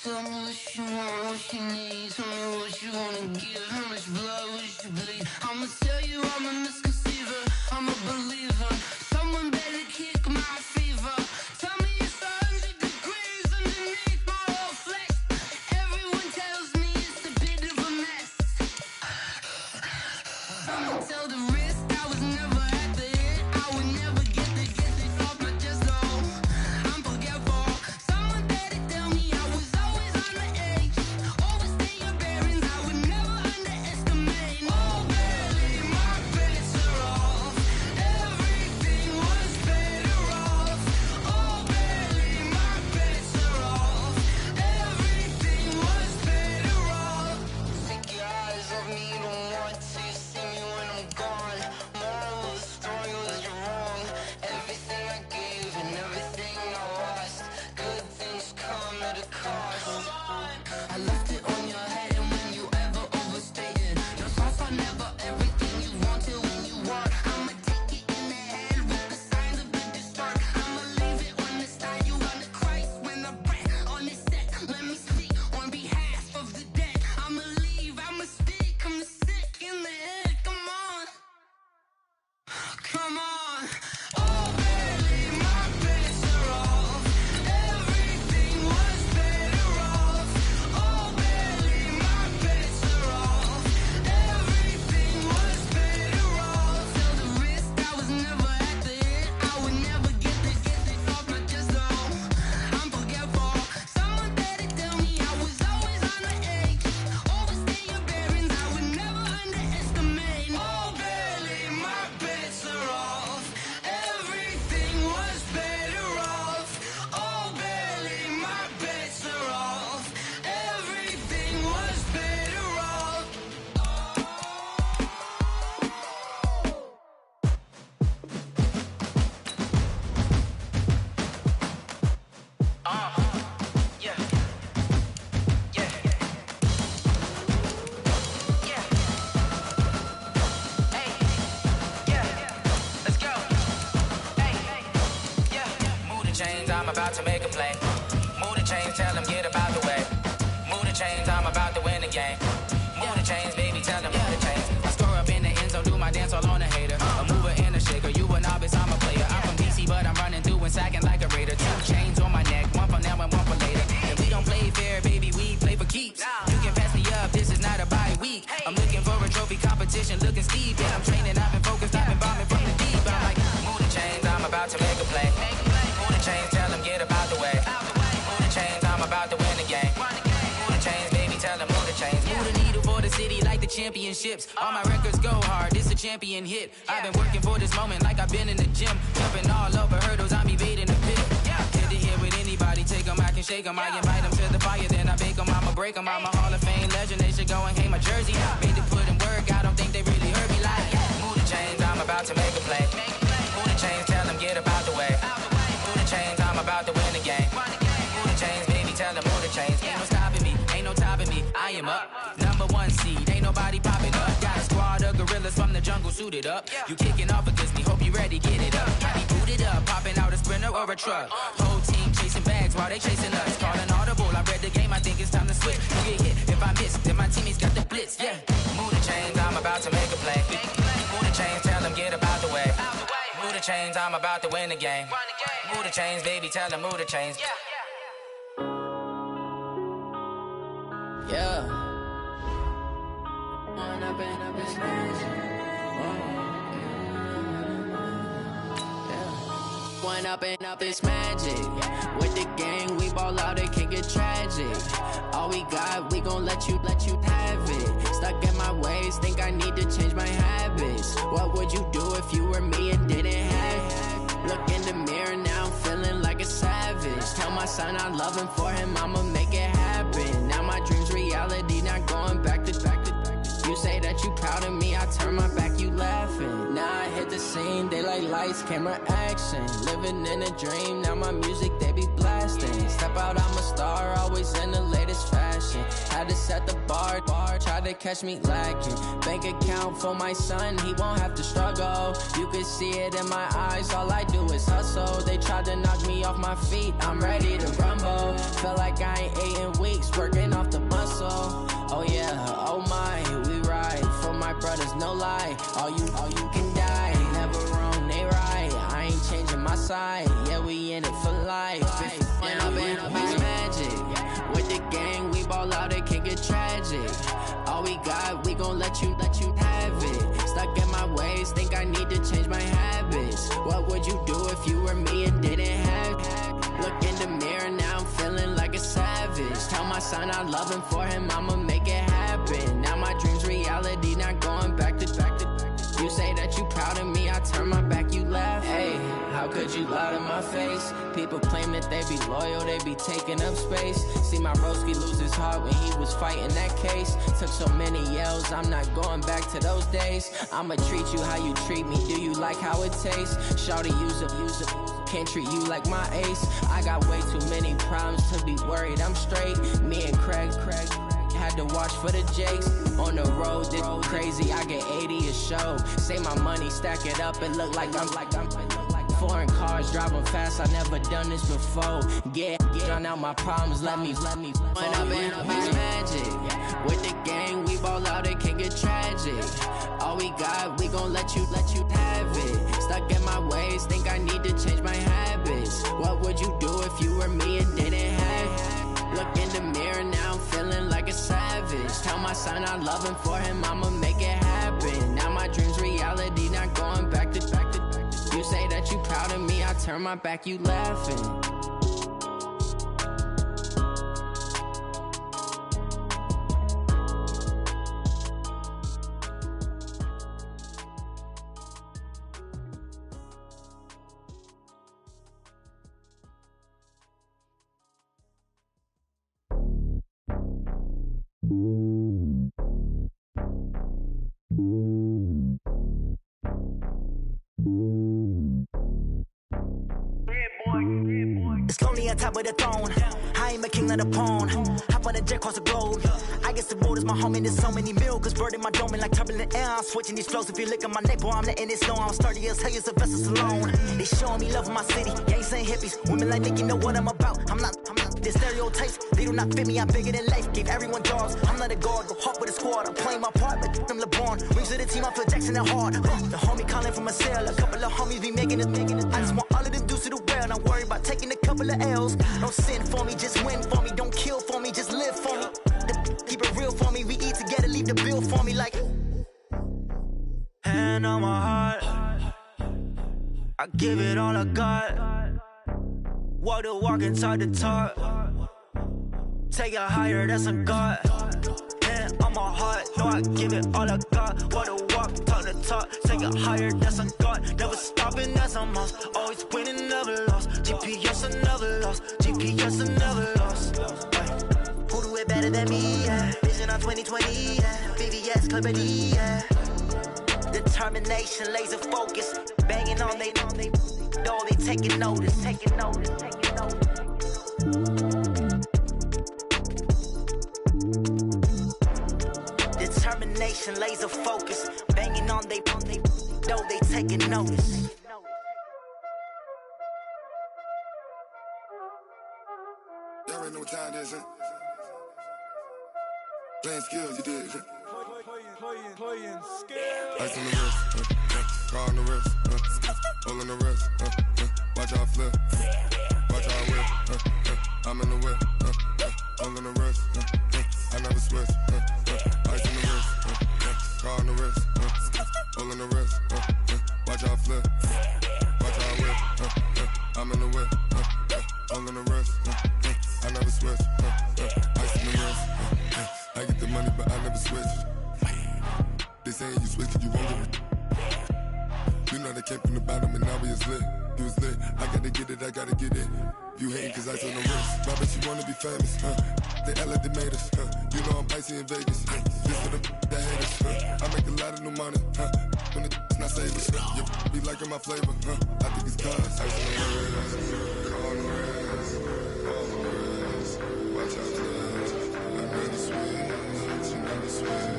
Speaker 9: Tell me what you want, what you need. Tell me what you wanna give. How much blood would you bleed? I'ma tell you I'm a misconceiver. I'm a believer. Someone better kick my fever. Tell me it's 100 degrees underneath my whole flesh. Everyone tells me it's a bit of a mess. I'ma tell the risk I was never at the hit. I would never get this off my chest. No, I'm forgetful. Someone better tell me I was always on the edge. Overstay your bearings, I would never underestimate. Oh, barely, my bets are off. Everything
Speaker 6: the chains, I'm about to make a play. Move the chains, tell them get about the way. Move the chains, I'm about to win the game. Move the chains, baby, tell them move the chains. I score up in the end zone, do my dance all on a hater. A mover and a shaker, you a novice, I'm a player. I'm from DC, but I'm running through and sacking like a raider. 2 chains on my neck, one for now and one for later. And we don't play fair, baby, we play for keeps. You can pass me up, this is not a bye week. I'm looking for a trophy competition, looking steep. Yeah, I'm training, I've been focused, I've been bombing from the deep. I'm like, move the chains, I'm about to make a play. Move the chains, tell them get about the way. Move the chains, I'm about to win the game. Move the chains, baby, tell them move the chains. Move the needle for the city like the championships. All my records go hard, this a champion hit. I've been working for this moment like I've been in the gym. Jumping all over hurdles, I'm evading the pit. Head to head with anybody, take them, I can shake them. I invite them to the fire, then I bake them, I'ma break them. I'm a Hall of Fame legend, they should go and hang my jersey. Made to put in work, I don't think they really heard me like, move the chains, I'm about to make a play. Move the chains, tell them get about the way. Move the chains, I'm about to win the game. Move the chains, baby, tell them move the chains. Ain't no stopping me, ain't no topping me, I am up. #1 seed, ain't nobody popping up. Got a squad of gorillas from the jungle suited up. You kicking off against me, hope you ready, get it up. I be booted up, popping out a sprinter or a truck. Whole team chasing bags while they chasing us. Calling audible, I read the game, I think it's time to switch. You get hit, if I miss, then my teammates got the blitz, yeah. Move the chains, I'm about to make a play. Move the chains, tell them get about the way. Move the chains, I'm about to win the game. Move the chains, baby, tell them move the chains. Yeah. One up and up is magic. With the gang, we ball out, it can get tragic. All we got, we gon' let you have it. Stuck in my ways, think I need to change my habits. What would you do if you were me and didn't have it? Look in the mirror, now I'm feeling like a savage. Tell my son I love him, for him I'ma make it happen. Now my dream's reality, not going back to. You say that you proud of me, I turn my back, you laughing. Now I hit the scene, they like lights, camera, action. Living in a dream, now my music, they be blasting. Step out, I'm a star, always in the latest fashion. Had to set the bar, try to catch me lacking. Bank account for my son, he won't have to struggle. You can see it in my eyes, all I do is hustle. They tried to knock me off my feet, I'm ready to rumble. Felt like I ain't ate in weeks, working off the muscle. Oh yeah, oh my, we ride for my brothers, no lie. All you can die, never wrong, they right. I ain't changing my side, yeah, we in it for life. When up and up is magic. With the gang, we ball out, it can get tragic. All we got, we gon' let you have it. Stuck in my ways, think I need to change my habits. What would you do if you were me and didn't have it? Look in the mirror, now I'm feeling like a savage. Tell my son I love him, for him I'ma make it happen. Now my dream's reality, not going back to. You say that you proud of me, I turn my back, you laugh. Hey, how could you lie to my face? People claim that they be loyal, they be taking up space. See my broski lose his heart when he was fighting that case. Took so many yells, I'm not going back to those days. I'ma treat you how you treat me, do you like how it tastes? Shawty, use up, can't treat you like my ace. I got way too many problems to be worried, I'm straight. Me and Craig had to watch for the Jakes. On the road, this crazy, I get 80 a show. Say my money, stack it up, it look like I'm foreign cars, driving fast, I never done this before. Get drown out my problems, let me When up and up is magic. With the gang, we ball out, it can get tragic. All we got, we gon' let you have it. Stuck in my ways, think I need to change my habits. What would you do if you were me and didn't have it? Look in the mirror, now I'm feeling like a savage. Tell my son I love him, for him I'ma make it happen. Now my dream's reality, not going back to. You say that you proud of me, I turn my back, you laughing.
Speaker 4: Red boy.
Speaker 6: It's lonely on top of the throne. I ain't a king of the pawn. Hop on a jet across the globe. I guess the road is my home and there's so many mil. Cause bird in my dome and like turbulent air. I'm switching these flows. If you look at my neck, boy, I'm letting it slow. I'm sturdy as hell, it's a vessel alone. They showing me love in my city. Gangs ain't hippies. Women like Nicky know what I'm about. I'm not. The stereotypes, they do not fit me. I'm bigger than life. Gave everyone jobs. I'm not a guard. Go hard with a squad. I'm playing my part, but I'm LeBron. Rings to the team, I feel Jackson and hard. The homie calling from a cell. A couple of homies be making it. I just want all of them dudes to do well. Not worry about taking a couple of L's. Don't sin for me, just win for me. Don't kill for me, just live for me. Keep it real for me. We eat together, leave the bill for me like. Hand on my heart, I give it all I got. Walk the walk and talk the talk. Take it higher, that's a God. Hand on my heart, no, I give it all I got. Walk the walk, talk the talk. Take it higher, that's a God. Never stopping, that's a must. Always winning, never lost. GPS, I never lost. GPS, I never lost. Who do it better than me? Yeah. Vision on 2020, yeah. VVS, Clarity, yeah. Determination, laser focus. Banging on they door, they taking notice. Determination, laser focus. Banging on they door, they taking notice.
Speaker 10: Y'all already know what time it is, huh? Playing skills, you did.
Speaker 4: Playing skills.
Speaker 10: Ice on the wrist, car on the wrist, hole in the wrist, watch how I flip, watch how I whip, I'm in the whip, hole in the wrist, I never switch, ice on the wrist, car on the wrist, hole in the wrist, watch how I flip, watch how I whip, I'm in the whip, hole in the wrist, I never switch, ice on the wrist, I get the money but I never switch. They saying you switch, you won't get it. You know they came from the bottom and now we is lit. You was lit, I gotta get it, I gotta get it. You hating cause I told the wrist. My bitch, you wanna be famous, They act like they made us, You know I'm icy in Vegas, This for the that hate us, I make a lot of new money, When it's not savers, You be liking my flavor, I think it's cause ice on the wrist, car on the wrist, all on the wrist. Watch out, cuz I never switch, you never switch.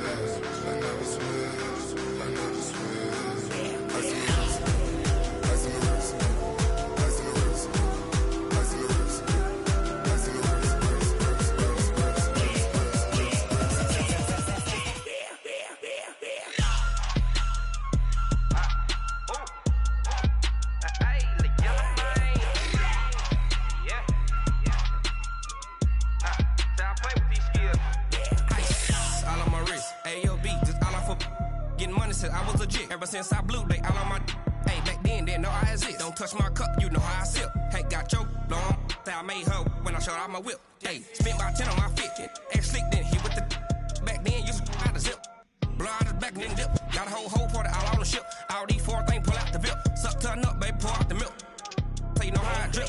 Speaker 10: I never switch, I never switch. Ice on the wrist, ice on the wrist, ice on the wrist, ice on the wrist, ice on the wrist,
Speaker 11: I was legit. Ever since I blew, they all on my hey, back then, didn't know I exist. Don't touch my cup, you know how I sip. Ain't got your long, that I made her when I showed out my whip. Hey, spent about 10 on my fit. Ex-slick, then hit with the back then, used to out the zip. Blow out his back, then dip. Got a whole party all on the ship. All these four things, pull out the VIP. Suck to a nut, baby, pour out the milk. So you know how I drip.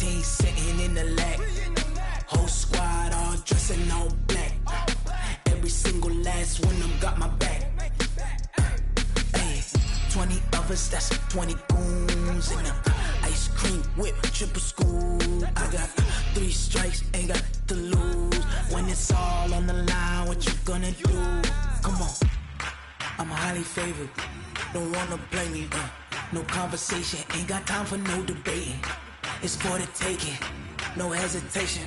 Speaker 6: team sitting in the lag. Whole squad all dressing all black. Every single last one of them got my back. 20 of us, that's 20 goons in them. Ice cream whip, triple scoop. I got 3 strikes, ain't got to lose. When it's all on the line, what you gonna do? Come on, I'm highly favored. Don't wanna blame me, no conversation, ain't got time for no debating. It's for the taking, no hesitation.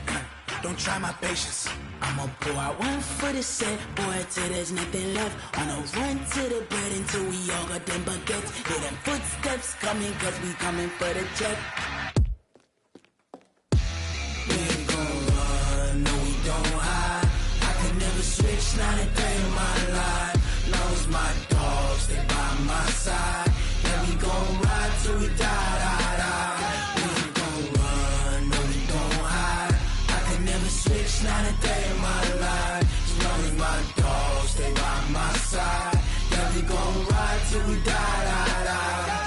Speaker 6: Don't try my patience. I'ma pour out one for the set, boy, till there's nothing left. On a run to the bread until we all got them baguettes. Hear them footsteps coming, cause we coming for the check. We ain't gon' run, no we don't hide. I can never switch, not a day in my life. Long as my dogs stay by my side. Yeah, we gon' ride till we die, die, die. We ain't gon' run, no we don't hide. I can never switch, not a day in my life. As long as my dogs stay by my side. Yeah, we gon' ride till we die, die, die.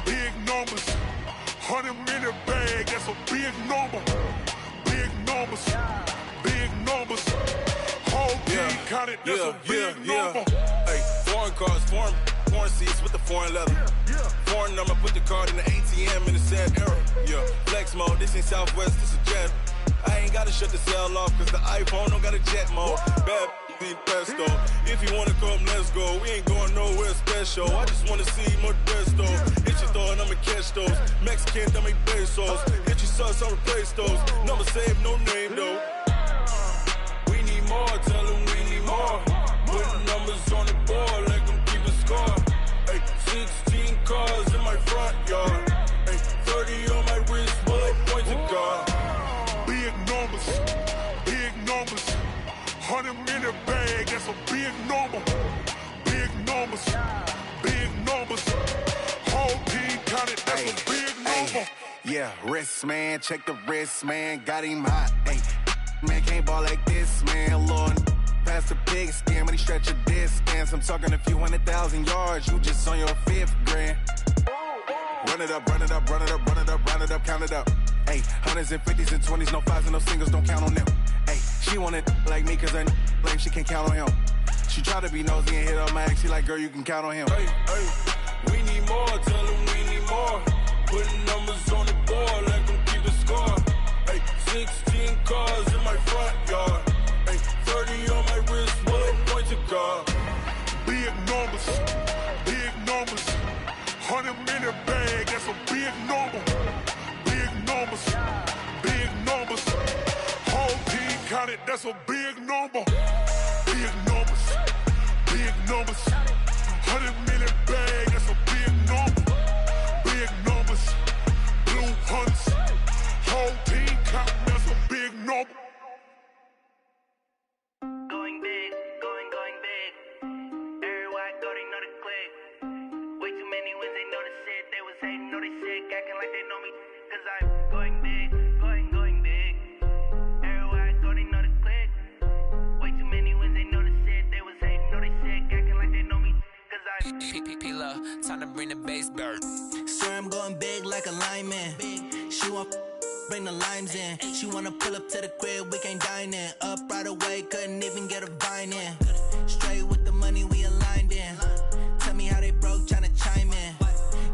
Speaker 10: Big numbers, 100-minute bag, that's a big number. Big numbers, whole team counted, that's a big number.
Speaker 12: Hey, foreign cars, foreign seats with the foreign leather. Foreign number, put the card in the ATM in the sad era. Yeah, flex mode, this ain't Southwest, this a jet. I ain't gotta shut the cell off, cause the iPhone don't got a jet mode. Bad pesto. If you wanna come, let's go. We ain't going nowhere special. I just wanna see Modesto. Hit your thought, I'ma catch those. Mexican, that make pesos. Hit your sus, I'll replace those. Number saved, no name though. We need more, tell them we need more. Putting numbers on the board, like them keep a score. Hey, 16 cars in my front yard. Hey, 30 on my wrist, bullet point to God.
Speaker 10: Big numbers, 100-minute bag, that's a big number. Big numbers, whole team counted, that's a big number.
Speaker 13: Yeah, wrist man, check the wrist man, got him hot. Ay, man can't ball like this, man. Lord, past the pig skin, but he stretch a distance. I'm talking a few 100,000 yards, you just on your 5th grand. Run it up, count it up. Ay, 100s and 50s and 20s, no 5s and no singles, don't count on them. Ay, she want it like me, cause her lame, she can't count on him. She try to be nosy and hit on my ex, she like, girl, you can count on him.
Speaker 12: Hey, we need more, tell them we need more. Putting numbers on the board, like them keep a score. Hey, 16 cars in my front yard. Hey, 30 on my wrist, bullet point to God.
Speaker 10: Big numbers, 100-minute bag, that's a big number. Big numbers, whole team counted, that's a big number. Big numbers, 100-minute bag, that's a big number. Big numbers, blue hunts, whole team counting, that's a big number.
Speaker 6: Going big, going big. Everywhere I go, they know the click. Way too many wins, they know the shit. They was hating, know they sick, acting like they know me. Cause I'm going big, going big. Everywhere I go, they know the click. Way too many wins, they know the shit. They was hating, know they sick, acting like they know me. Cause I'm
Speaker 11: P-P-P-Love, time to bring the bass bird.
Speaker 6: Swear I'm going big like a lineman. She want bring the limes in. She wanna pull up to the crib, we can't dine in. Up right away, couldn't even get a vine in. Straight with the money we aligned in. Tell me how they broke, tryna chime in.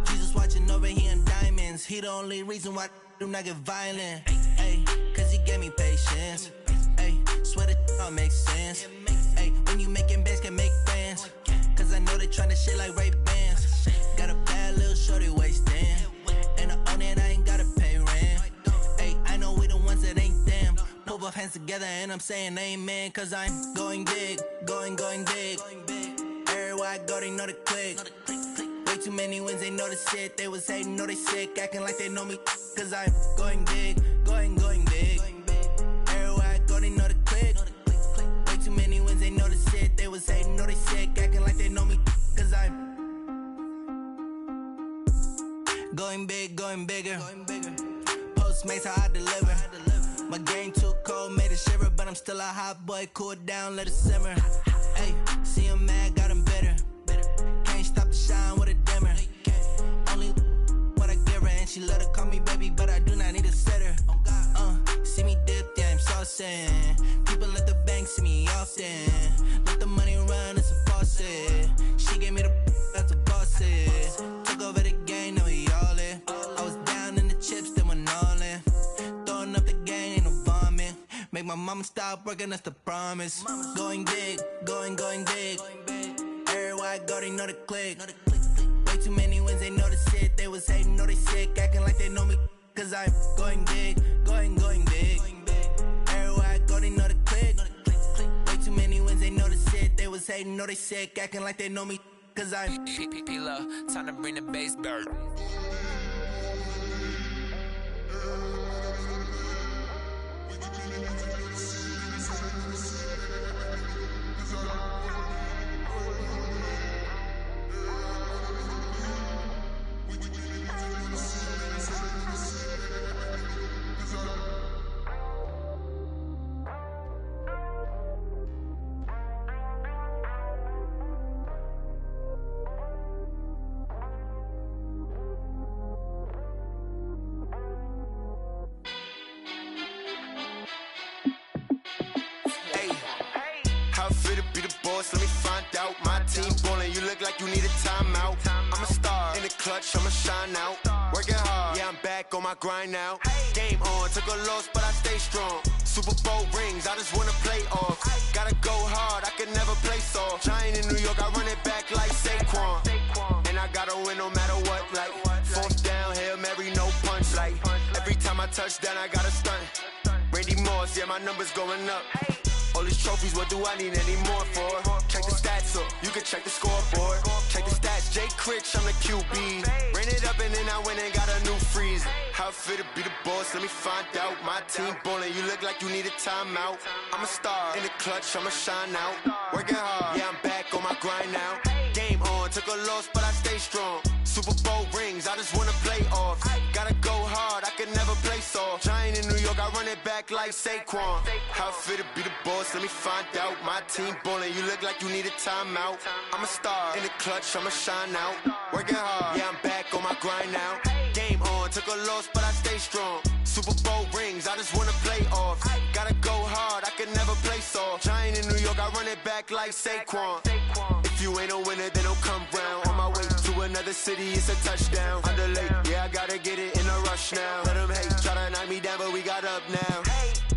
Speaker 6: Jesus watching over here in diamonds. He the only reason why do not get violent. Ay, cause he gave me patience. Ay, swear that all makes sense. Ay, when you making bands, can make friends. Cause I know they tryna shit like Ray Bans. Got a bad little shorty wasting. And I own it, I ain't gotta pay rent. Ay, I know we the ones that ain't them. Put both hands together and I'm saying amen. Cause I'm going big, going big. Everywhere I go, they know the click. Way too many wins, they know the shit. They was hating, know they sick, acting like they know me. Cause I'm going big, going big. going bigger. Postmates, how I deliver. My game too cold, made it shiver, but I'm still a hot boy. Cool it down, let it simmer. Hey, see him mad, got him bitter. Can't stop the shine with a dimmer. Only what I give her, and she let her call me baby, but I do not need a sitter. See me dip, yeah, I'm saucing. People at the bank see me often. Let the money run, it's a faucet. She gave me the that's a faucet. Took over the game, now we all in. I was down in the chips, then went all in. Throwing up the gang, ain't no vomit. Make my mama stop working, that's the promise. Going big, going big. Everywhere I go, they know the click. Way too many wins, they know the shit. They was hating, know they sick, acting like they know me. Cause I'm going big, going big. Everywhere I go, they know the click. Way too many wins, they know the shit. They was hating, know they sick, acting like they know me. Cause I'm P-Lo, time to bring the bass dirt.
Speaker 13: Let me find out. My team ballin', you look like you need a timeout. I'm a star in the clutch, I'ma shine out. Working hard, yeah, I'm back on my grind now. Game on, took a loss, but I stay strong. Super Bowl rings, I just wanna play off. Gotta go hard, I can never play soft. Giant in New York, I run it back like Saquon. And I gotta win no matter what, like fourth down, Hail Mary, no punch. Like every time I touch down, I gotta stunt. Randy Moss, yeah, my numbers going up. All these trophies, what do I need any more for? Check the stats up, you can check the scoreboard. Check the stats, Jay Critch, I'm the QB. Ran it up and then I went and got a new freeze. How it feel to be the boss, let me find out. My team ballin', you look like you need a timeout. I'm a star in the clutch, I'ma shine out. Working hard, yeah, I'm back on my grind now. Game on, took a loss, but I stay strong. Super Bowl rings, I just wanna play off. Gotta go hard, I can never play soft. Giant in New York, I run it back like Saquon. How it feel to be the boss, let me find out. My team ballin', you look like you need a timeout. I'm a star in the clutch, I'ma shine out. Working hard, yeah, I'm back on my grind now. Game on, took a loss, but I stay strong. Super Bowl rings, I just wanna play off. Gotta go hard, I can never play soft. Giant in New York, I run it back like Saquon. If you ain't a winner, then don't come round. On my way to another city, it's a touchdown. Underlay, yeah, I gotta get it in a rush now. Let them hate, try to knock me down, but we got up now.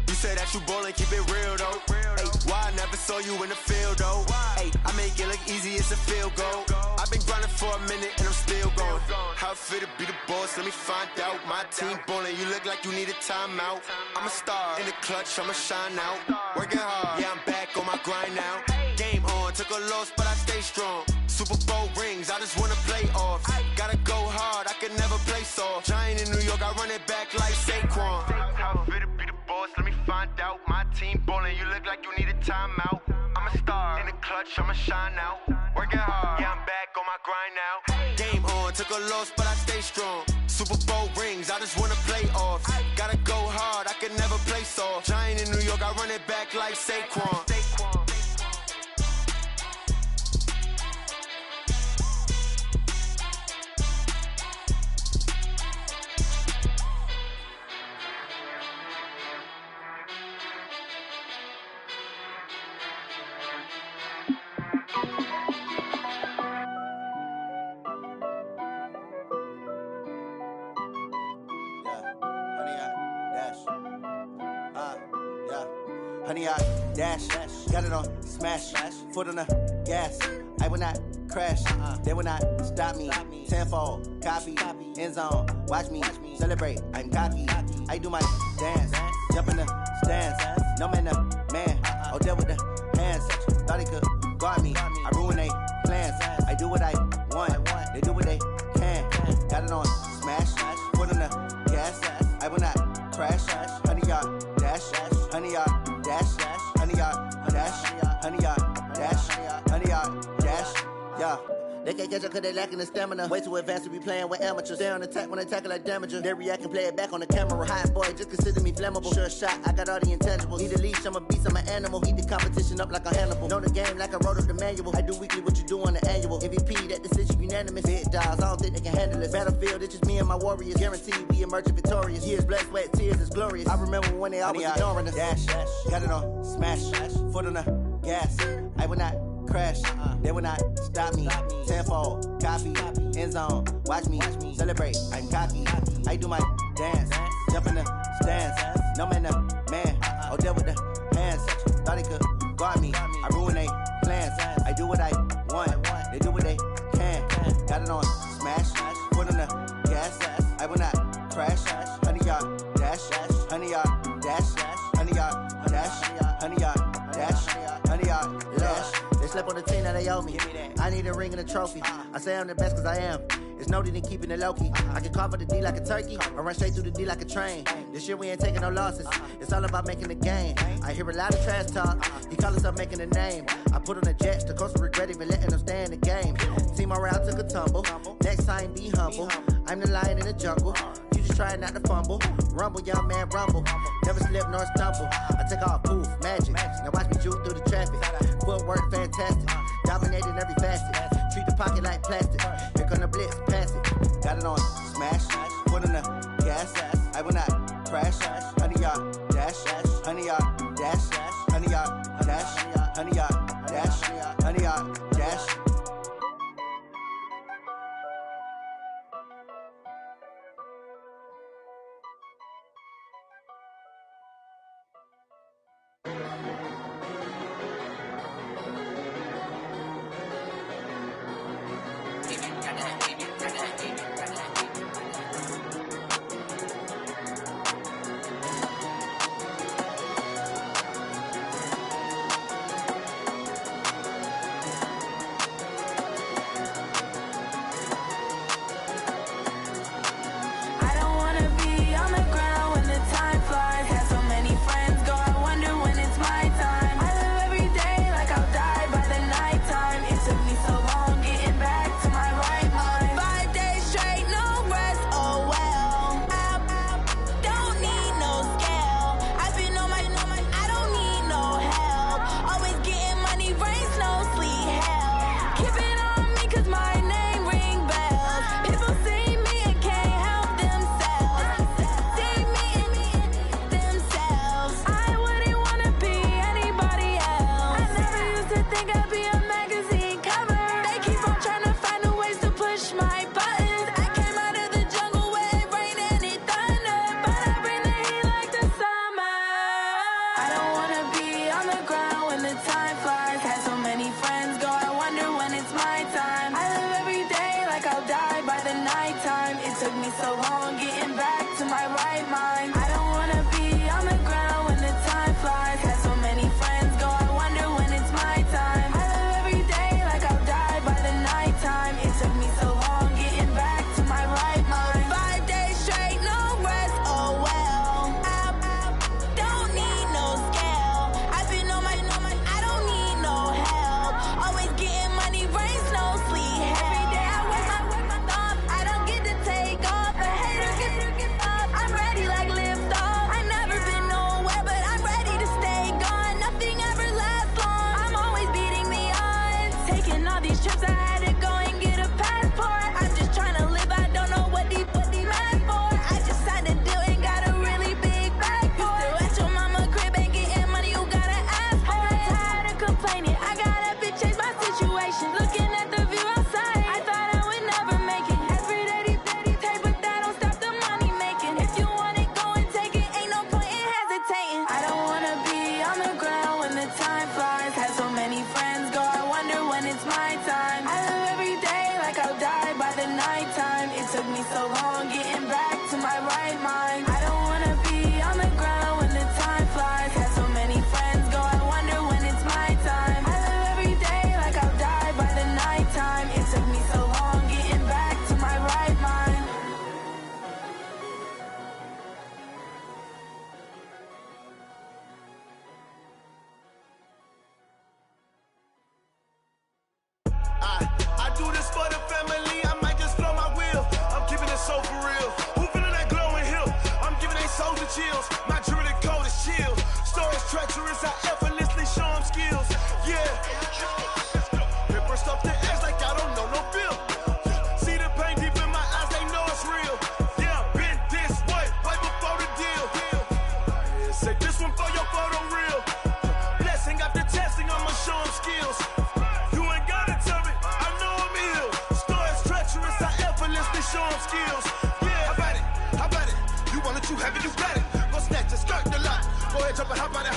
Speaker 13: You said that you ballin', keep it real though. Ay, why I never saw you in the field though? Ay, I make it look easy, it's a field goal. I've been grinding for a minute and I'm still going. How it feel to be the boss, let me find out. My team ballin', you look like you need a timeout. I'm a star in the clutch, I'ma shine out. Working hard, yeah, I'm back on my grind now. Game on, took a loss, but I stay strong. Super Bowl rings, I just wanna play off. Gotta go hard, I can never play soft. Giant in New York, I run it back like Saquon. How it feel to be the boss, let me find out. My team ballin', you look like you need a timeout. I'm a star in the clutch, I'ma shine out. Working hard, yeah, I'm back on my grind now. Game on, took a loss, but I stay strong. Super Bowl rings, I just wanna play off. Gotta go hard, I can never play soft. Giant in New York, I run it back like Saquon.
Speaker 14: Honey, I dash, got it on smash, foot on the gas. I will not crash, they will not stop me. Tenfold, copy, end zone, watch me celebrate. I'm cocky, I do my dance, jump in the stands. No man, the man, oh, deal with the hands. Thought he could guard me, I ruin they plans. I do what I want, they do what they can. Got it on smash, foot on the gas. I will not crash, honey, y'all dash, honey, y'all dash, honey, y'all dash, honey, y'all dash, honey, y'all dash, yeah. They can't catch up cause they lacking the stamina. Way too advanced to be playing with amateurs. Stay on attack when they tackle like damager. They react and play it back on the camera. Hot boy, just consider me flammable. Sure shot, I got all the intangibles. Need a leash, I'm a beast, I'm an animal. Heat the competition up like a Hannibal. Know the game like I wrote up the manual. I do weekly what you do on the annual. MVP, that decision unanimous. Big dogs, I don't think they can handle it. Battlefield, it's just me and my warriors. Guaranteed we emerging victorious. Years, blood, sweat, tears, it's glorious. I remember when they always ignoring us. Dash, got it on, smash, foot on the gas. I will not crash, they will not stop me. Tenfold, copy, end zone, watch me celebrate. I'm cocky, I do my dance, jump in the stands. No man, man, oh deal with the hands. Thought he could guard me, I ruin they plans. I do what I want, they do what they can. Got it on, smash, foot on the gas. I will not crash, 100-yard dash, 100-yard dash, 100-yard dash, 100-yard dash, 100-yard dash. They slept on the team that they owe me. I need a ring and a trophy. I say I'm the best cause I am. It's noted in keeping it low-key. I can carve for the D like a turkey, or run straight through the D like a train. This year we ain't taking no losses. It's all about making the game. I hear a lot of trash talk. He call himself making a name. I put on the Jets. The coach regret even letting them stay in the game. Team morale took a tumble. Next time be humble. I'm the lion in the jungle. You just trying not to fumble. Rumble, young man, rumble. Never slip nor stumble. I take off, poof, magic. Now watch me juke through the traffic. Footwork fantastic. Dominating every facet. Treat the pocket like plastic. Here come the blitz, pass it. Got it on, smash. Foot on the gas. I will not crash. 100-yard dash. 100-yard dash. 100-yard dash. 100-yard dash. 100-yard dash.
Speaker 15: Lift
Speaker 7: treacherous, I effortlessly show them skills. Yeah. Paper stuff the edge like I don't know no bill. See the pain deep in my eyes, they know it's real. Yeah, been this way, right before the deal. Say this one for your photo reel. Blessing after testing, I'ma show them skills. You ain't gotta tell me, I know I'm ill. Stories treacherous, I effortlessly show them skills. Yeah, how about it? You want it, you have it, you got it. Go snatch it, skirt the lot. Go ahead, jump it, how about it?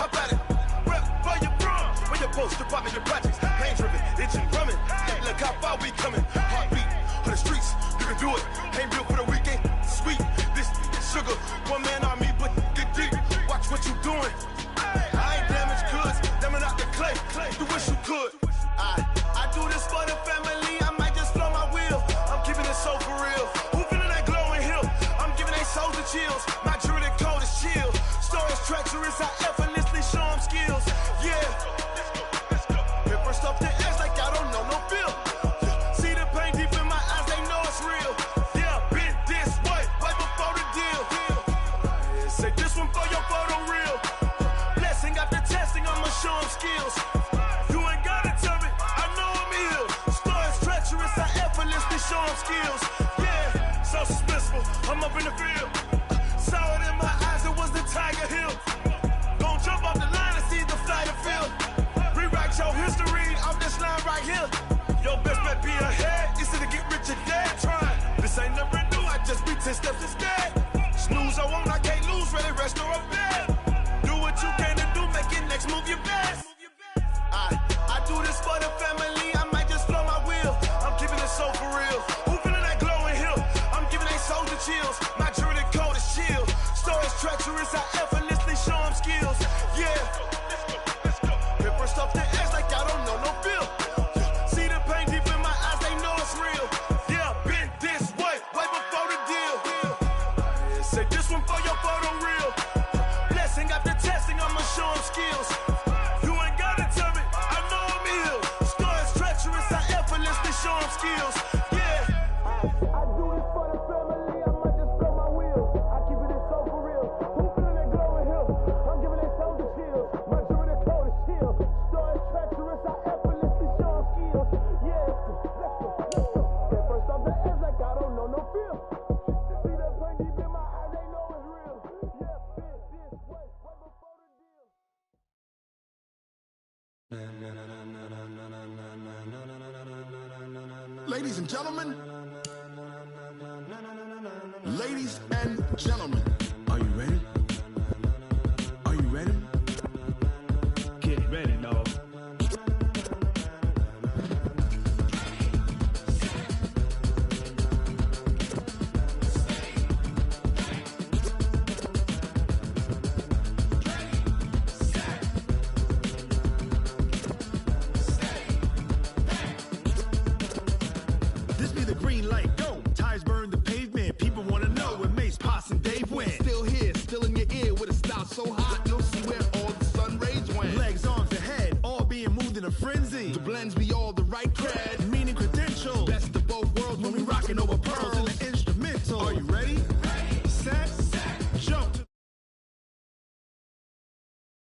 Speaker 7: Rep for your bro, for your poster, popping your projects. Pain driven, itching, drumming. Look how far we coming. Heartbeat on the streets, you can do it. Ain't built for the weekend, sweet. This sugar, one man army, but get deep. Watch what you doing. I ain't damaged goods, them are not the clay. You wish you could. I do this for the family. I might just blow my wheel. I'm keeping it so for real. Who feeling that glowing hill? I'm giving they souls the chills. My jewelry code is chill. Stories treacherous, I effortlessly show them skills. Yeah. Paper stuff the edge like I don't know no feel. See the pain deep in my eyes, they know it's real. Yeah, been this way, right before the deal. Say this one for your photo reel. Blessing after testing, I'ma show them skills. You ain't gotta tell me, I know I'm ill. Stories treacherous, I effortlessly show them skills. Yeah, so suspenseful, I'm up in the field. Saw it in my eyes, it was the Tiger Hill. Gon' jump off the line and see the flight of field. Rewrite your history off this line right here. Your best bet be ahead, instead of get rich or dead trying. This ain't never new, I just be 10 steps instead. Snooze I won't, I can't lose, ready, rest or I'm dead. Do what you can to do, make your next move your best. I do this for the family, I might just blow my wheel. I'm keeping it so for real. Who feeling that glowing hill? I'm giving they souls the chills. My jewelry code is chill. Stories treacherous, I effortlessly show them skills. Yeah. Paper stuff the edge like I don't know no feel. See the pain deep in my eyes, they know it's real. Yeah, been this way, right before the deal. Say this one for your photo reel. Blessing after testing, I'ma show them skills. You ain't gotta tell me, I know I'm ill. Stories treacherous, I effortlessly show them skills. Yeah. I do this for the family, I might just blow my wheel. I keep it so for real. Who feeling that glowing hill? I'm giving they souls the chills. My jewelry code is chill. Stories treacherous, I effortlessly show them skills. Yeah. That first off the edge like I don't know no feel. See that pain deep in my eyes, they know it's real. Yeah, been this way, right before the deal.
Speaker 15: Ladies and gentlemen, ladies and gentlemen, are you ready? Are you ready? Get ready, dog. This be the green light, go. Tires burn the pavement. People wanna know where Mace, Poss, and Dave went. Still here, still in your ear with a style so hot, you'll see where all the sun rays went. Legs, arms, and head, all being moved in a frenzy. The blends be all the right cred.